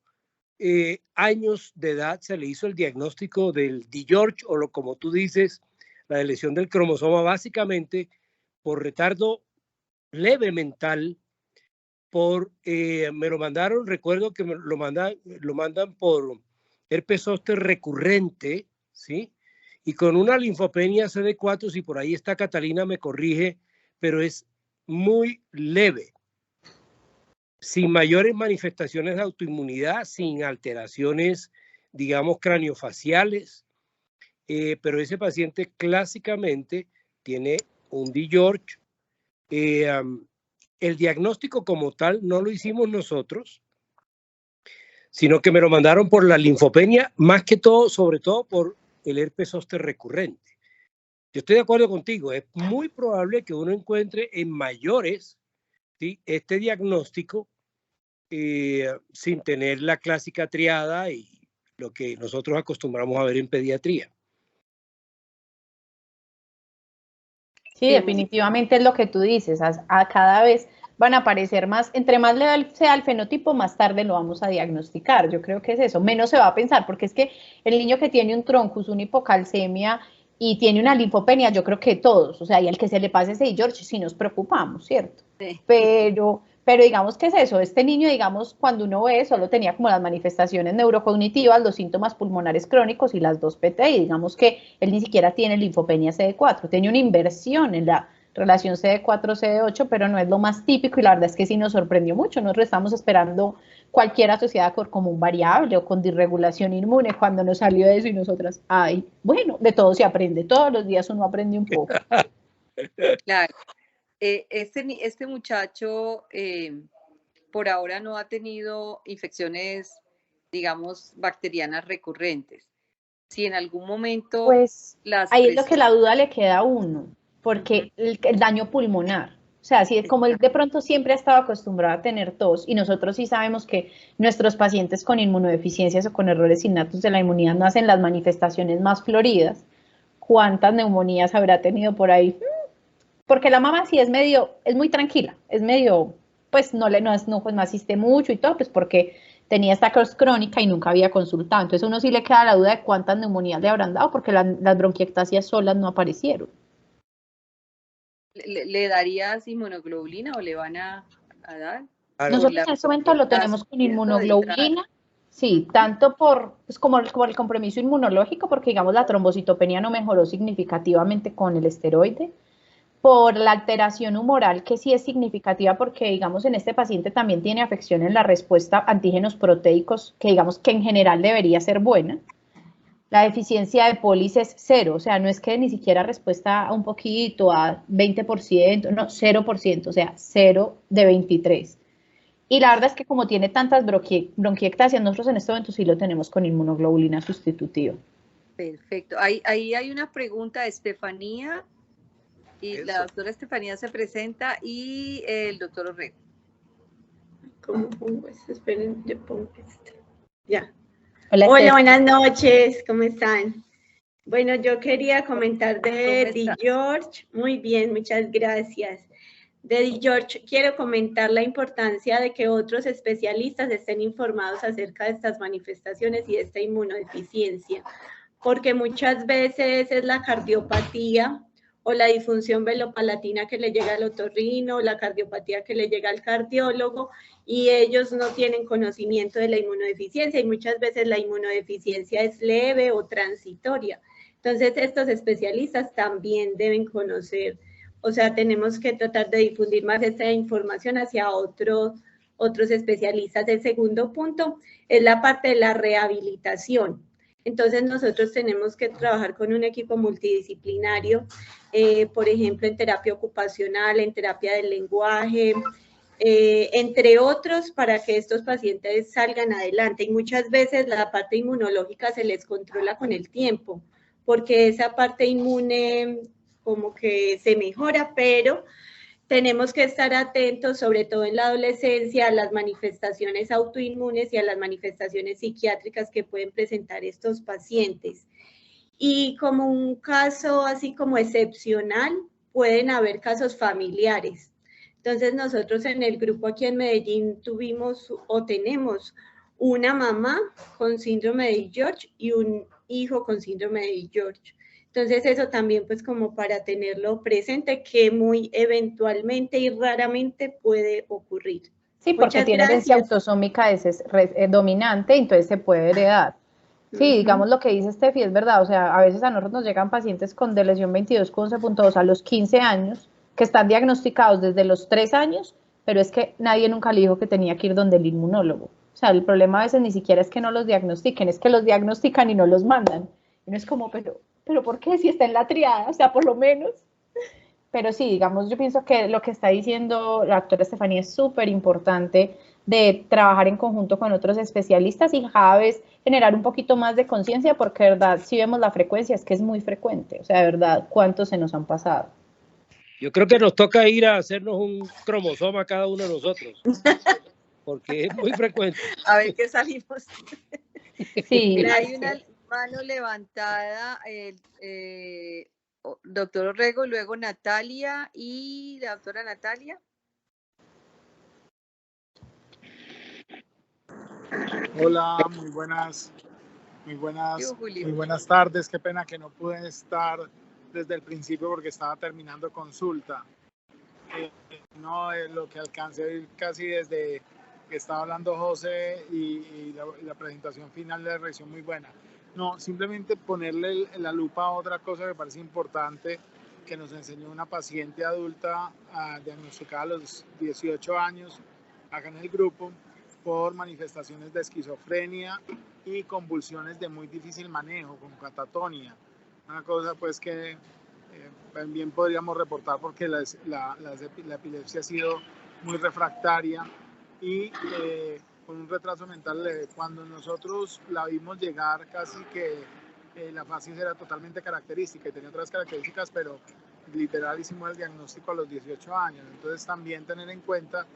años de edad, se le hizo el diagnóstico del DiGeorge o como tú dices, la lesión del cromosoma, básicamente por retardo leve mental. Me lo mandaron, recuerdo que lo mandan por herpes zóster recurrente, ¿sí? Y con una linfopenia CD4, si por ahí está Catalina me corrige, pero es muy leve, sin mayores manifestaciones de autoinmunidad, sin alteraciones, digamos, craniofaciales, pero ese paciente clásicamente tiene un DiGeorge. El diagnóstico como tal no lo hicimos nosotros, sino que me lo mandaron por la linfopenia, más que todo, sobre todo por el herpes zóster recurrente. Yo estoy de acuerdo contigo, es muy probable que uno encuentre en mayores, ¿sí?, este diagnóstico sin tener la clásica triada y lo que nosotros acostumbramos a ver en pediatría. Sí, definitivamente es lo que tú dices, a cada vez van a aparecer más, entre más leve sea el fenotipo, más tarde lo vamos a diagnosticar, yo creo que es eso, menos se va a pensar, porque es que el niño que tiene un troncus, una hipocalcemia y tiene una linfopenia, yo creo que todos, o sea, y al que se le pase ese DiGeorge sí nos preocupamos, ¿cierto? Sí. Pero digamos que es eso, este niño, digamos, cuando uno ve, solo tenía como las manifestaciones neurocognitivas, los síntomas pulmonares crónicos y las 2 PTI, digamos que él ni siquiera tiene linfopenia CD4, tiene una inversión en la relación CD4-CD8, pero no es lo más típico y la verdad es que sí nos sorprendió mucho, nosotros estamos esperando cualquier asociada con común variable o con disregulación inmune, cuando nos salió eso y nosotras, ay, bueno, de todo se aprende, todos los días uno aprende un poco. Claro. Este muchacho por ahora no ha tenido infecciones, digamos, bacterianas recurrentes. Si en algún momento... Pues ahí es lo que la duda le queda a uno, porque el daño pulmonar, o sea, si como él de pronto siempre ha estado acostumbrado a tener tos, y nosotros sí sabemos que nuestros pacientes con inmunodeficiencias o con errores innatos de la inmunidad no hacen las manifestaciones más floridas, ¿cuántas neumonías habrá tenido por ahí? Porque la mamá sí es muy tranquila, es medio, pues no asiste mucho y todo, pues porque tenía esta tos crónica y nunca había consultado. Entonces uno sí le queda la duda de cuántas neumonías le habrán dado, porque las bronquiectasias solas no aparecieron. ¿Le darías inmunoglobulina o le van a dar? Nosotros en este momento lo tenemos con inmunoglobulina, sí, tanto pues como el compromiso inmunológico, porque digamos la trombocitopenia no mejoró significativamente con el esteroide, por la alteración humoral, que sí es significativa porque, digamos, en este paciente también tiene afección en la respuesta a antígenos proteicos, que digamos que en general debería ser buena. La deficiencia de polis es 0, o sea, no es que ni siquiera respuesta a un poquito, a 20%, no, 0%, o sea, 0 de 23. Y la verdad es que como tiene tantas bronquiectasias, nosotros en este momento sí lo tenemos con inmunoglobulina sustitutiva. Perfecto. Ahí hay una pregunta de Estefanía. Y la doctora Estefanía se presenta y el doctor Orrego. ¿Cómo pongo esto? Esperen, yo pongo esto. Ya. Hola, Hola, buenas noches, ¿cómo están? Bueno, yo quería comentar de Di George. Muy bien, muchas gracias. De Di George, quiero comentar la importancia de que otros especialistas estén informados acerca de estas manifestaciones y de esta inmunodeficiencia, porque muchas veces es la cardiopatía o la disfunción velopalatina que le llega al otorrino, o la cardiopatía que le llega al cardiólogo, y ellos no tienen conocimiento de la inmunodeficiencia, y muchas veces la inmunodeficiencia es leve o transitoria. Entonces, estos especialistas también deben conocer, o sea, tenemos que tratar de difundir más esta información hacia otros especialistas. El segundo punto es la parte de la rehabilitación. Entonces, nosotros tenemos que trabajar con un equipo multidisciplinario, por ejemplo, en terapia ocupacional, en terapia del lenguaje, entre otros, para que estos pacientes salgan adelante. Y muchas veces la parte inmunológica se les controla con el tiempo, porque esa parte inmune como que se mejora, pero tenemos que estar atentos, sobre todo en la adolescencia, a las manifestaciones autoinmunes y a las manifestaciones psiquiátricas que pueden presentar estos pacientes. Y como un caso así como excepcional, pueden haber casos familiares. Entonces nosotros en el grupo aquí en Medellín tuvimos o tenemos una mamá con síndrome de Di George y un hijo con síndrome de Di George. Entonces eso también pues como para tenerlo presente, que muy eventualmente y raramente puede ocurrir. Sí, porque tiene herencia autosómica es dominante, entonces se puede heredar. Sí, digamos lo que dice Steffi es verdad, o sea, a veces a nosotros nos llegan pacientes con de lesión 22,11.2 a los 15 años, que están diagnosticados desde los 3 años, pero es que nadie nunca le dijo que tenía que ir donde el inmunólogo. O sea, el problema a veces ni siquiera es que no los diagnostiquen, es que los diagnostican y no los mandan. Y uno es como, pero ¿por qué? Si está en la triada, o sea, por lo menos. Pero sí, digamos, yo pienso que lo que está diciendo la doctora Estefanía es súper importante, de trabajar en conjunto con otros especialistas y cada vez generar un poquito más de conciencia, porque de verdad, si vemos la frecuencia, es que es muy frecuente, o sea, de verdad, ¿cuántos se nos han pasado? Yo creo que nos toca ir a hacernos un cromosoma cada uno de nosotros, porque es muy frecuente. A ver qué salimos. Sí. Hay una mano levantada, doctor Orrego, luego Natalia y la doctora Natalia. Hola, muy buenas tardes. Qué pena que no pude estar desde el principio porque estaba terminando consulta. No, lo que alcancé a oír casi desde que estaba hablando José y la presentación final de la revisión muy buena. No, simplemente ponerle la lupa a otra cosa que me parece importante, que nos enseñó una paciente adulta diagnosticada a los 18 años acá en el grupo, por manifestaciones de esquizofrenia y convulsiones de muy difícil manejo, con catatonia. Una cosa pues que también podríamos reportar porque la epilepsia ha sido muy refractaria y con un retraso mental leve. Cuando nosotros la vimos llegar, casi que la fasis era totalmente característica y tenía otras características, pero literal hicimos el diagnóstico a los 18 años. Entonces también tener en cuenta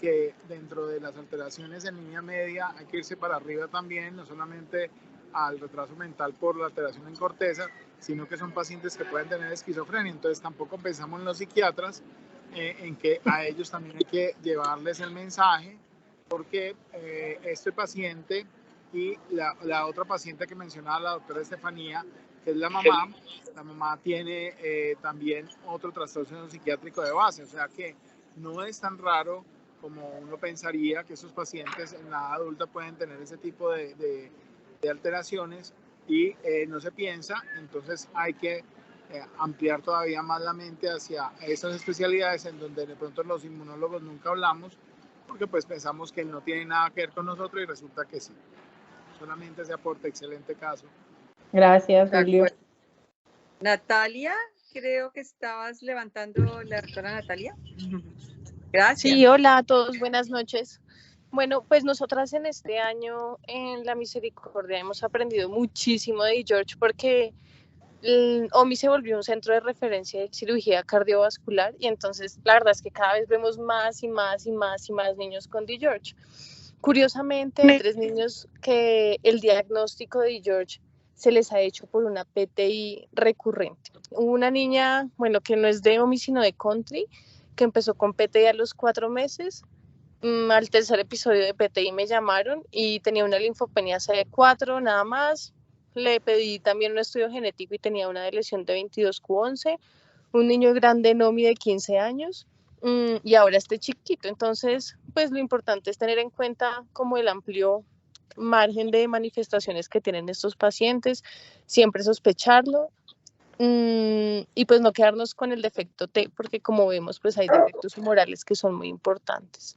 que dentro de las alteraciones en línea media hay que irse para arriba también, no solamente al retraso mental por la alteración en corteza, sino que son pacientes que pueden tener esquizofrenia. Entonces tampoco pensamos en los psiquiatras en que a ellos también hay que llevarles el mensaje, porque este paciente y la otra paciente que mencionaba la doctora Estefanía, que es la mamá tiene también otro trastorno psiquiátrico de base, o sea que no es tan raro como uno pensaría que esos pacientes en la edad adulta pueden tener ese tipo de alteraciones y no se piensa. Entonces hay que ampliar todavía más la mente hacia esas especialidades en donde de pronto los inmunólogos nunca hablamos, porque pues pensamos que no tiene nada que ver con nosotros y resulta que sí. Solamente ese aporte, excelente caso. Gracias, Julio. Natalia, creo que estabas levantando la doctora Natalia. Gracias. Sí, hola a todos, buenas noches. Bueno, pues nosotras en este año en la Misericordia hemos aprendido muchísimo de George porque OMI se volvió un centro de referencia de cirugía cardiovascular y entonces la verdad es que cada vez vemos más y más y más y más niños con DiGeorge. Curiosamente, hay 3 niños que el diagnóstico de DiGeorge se les ha hecho por una PTI recurrente. Hubo una niña, bueno, que no es de OMI sino de Country, que empezó con PTI a los 4 meses. Al tercer episodio de PTI me llamaron y tenía una linfopenia CD4, nada más. Le pedí también un estudio genético y tenía una lesión de 22q11, un niño grande en OMI de 15 años y ahora este chiquito. Entonces, pues lo importante es tener en cuenta como el amplio margen de manifestaciones que tienen estos pacientes, siempre sospecharlo y pues no quedarnos con el defecto T, porque como vemos, pues hay defectos humorales que son muy importantes.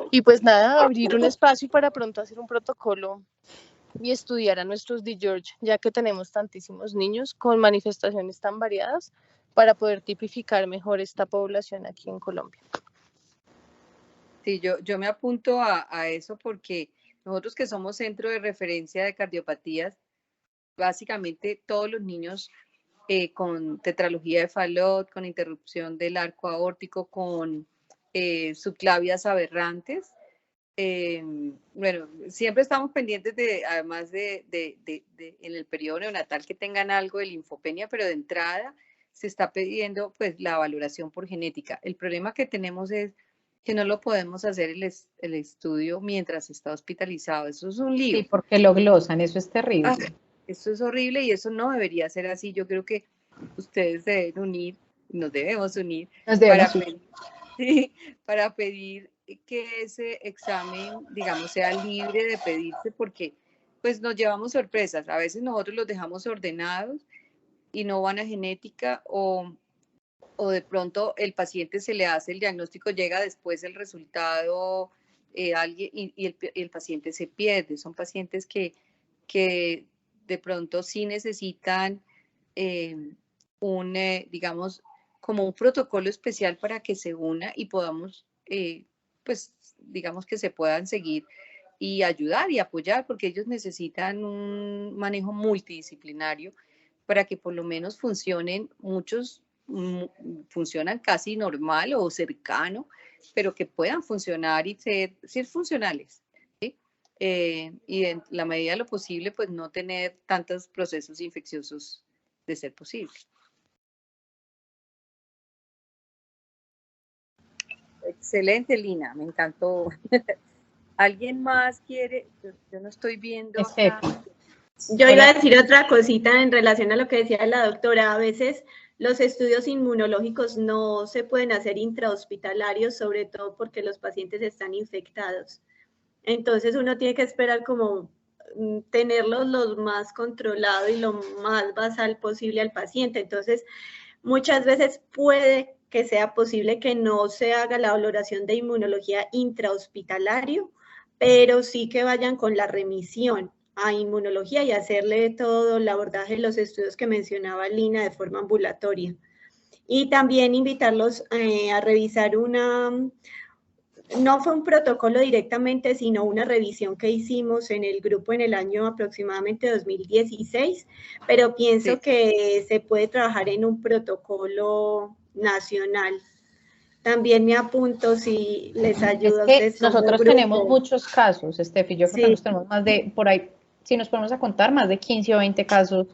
Y pues nada, abrir un espacio para pronto hacer un protocolo y estudiar a nuestros DiGeorge, ya que tenemos tantísimos niños con manifestaciones tan variadas para poder tipificar mejor esta población aquí en Colombia. Sí, yo me apunto a eso porque nosotros que somos centro de referencia de cardiopatías, básicamente todos los niños con tetralogía de Fallot, con interrupción del arco aórtico, con subclavias aberrantes, bueno, siempre estamos pendientes de, además de en el periodo neonatal que tengan algo de linfopenia, pero de entrada se está pidiendo pues la valoración por genética. El problema que tenemos es que no lo podemos hacer el estudio mientras está hospitalizado. Eso es un lío. Sí, porque lo glosan, eso es terrible. Eso es horrible y eso no debería ser así. Yo creo que ustedes deben unir, nos debemos unir para pedir que ese examen, digamos, sea libre de pedirse, porque pues nos llevamos sorpresas. A veces nosotros los dejamos ordenados y no van a genética o de pronto el paciente se le hace el diagnóstico, llega después el resultado alguien, y el paciente se pierde. Son pacientes que de pronto sí necesitan digamos, como un protocolo especial para que se una y podamos, pues, digamos que se puedan seguir y ayudar y apoyar, porque ellos necesitan un manejo multidisciplinario para que por lo menos funcionen. Muchos funcionan casi normal o cercano, pero que puedan funcionar y ser funcionales, ¿sí? Y en la medida de lo posible, pues no tener tantos procesos infecciosos de ser posible. Excelente, Lina, me encantó. ¿Alguien más quiere? Yo no estoy viendo. Yo iba a decir otra cosita en relación a lo que decía la doctora. A veces los estudios inmunológicos no se pueden hacer intrahospitalarios, sobre todo porque los pacientes están infectados. Entonces uno tiene que esperar como tenerlos lo más controlado y lo más basal posible al paciente. Entonces, muchas veces puede que sea posible que no se haga la valoración de inmunología intrahospitalario, pero sí que vayan con la remisión a inmunología y hacerle todo el abordaje de los estudios que mencionaba Lina de forma ambulatoria. Y también invitarlos a revisar no fue un protocolo directamente, sino una revisión que hicimos en el grupo en el año aproximadamente 2016, pero pienso que se puede trabajar en un protocolo nacional. También me apunto si les ayuda a ustedes. Nosotros tenemos muchos casos, Steffi, yo creo que nosotros tenemos más de, por ahí, si nos ponemos a contar, más de 15 o 20 casos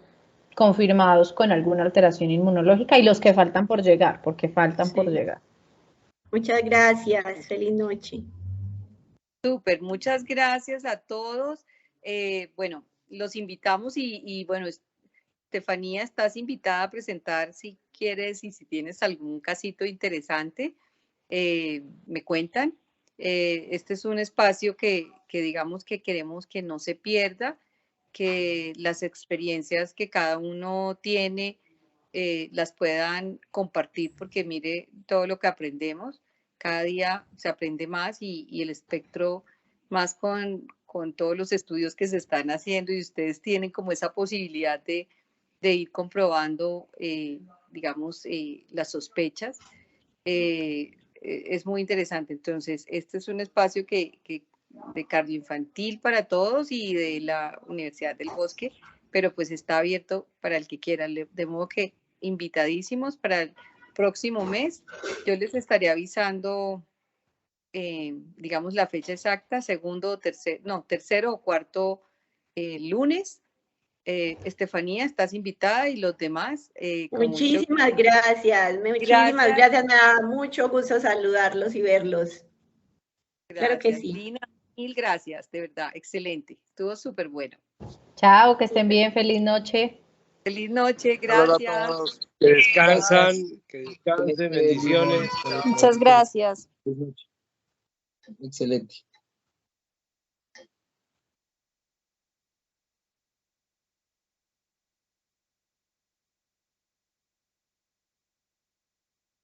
confirmados con alguna alteración inmunológica y los que faltan por llegar, porque faltan por llegar. Muchas gracias, feliz noche. Súper, muchas gracias a todos. Bueno, los invitamos y bueno, Estefanía, estás invitada a presentar si quieres y si tienes algún casito interesante, me cuentan. Este es un espacio que digamos que queremos que no se pierda, que las experiencias que cada uno tiene las puedan compartir, porque mire todo lo que aprendemos. Cada día se aprende más y el espectro más con todos los estudios que se están haciendo, y ustedes tienen como esa posibilidad de ir comprobando, digamos, las sospechas. Es muy interesante. Entonces, este es un espacio de cardioinfantil para todos y de la Universidad del Bosque pero pues está abierto para el que quiera, de modo que invitadísimos para el próximo mes. Yo les estaré avisando, digamos, la fecha exacta, tercero o cuarto lunes. Estefanía, estás invitada y los demás. Muchísimas gracias, muchísimas gracias, me da mucho gusto saludarlos y verlos. Gracias, claro que sí. Lina, mil gracias, de verdad, excelente, estuvo súper bueno. Chao, que estén bien, feliz noche. Feliz noche, gracias. Que descansan, que descansen, bendiciones. Muchas gracias. Excelente.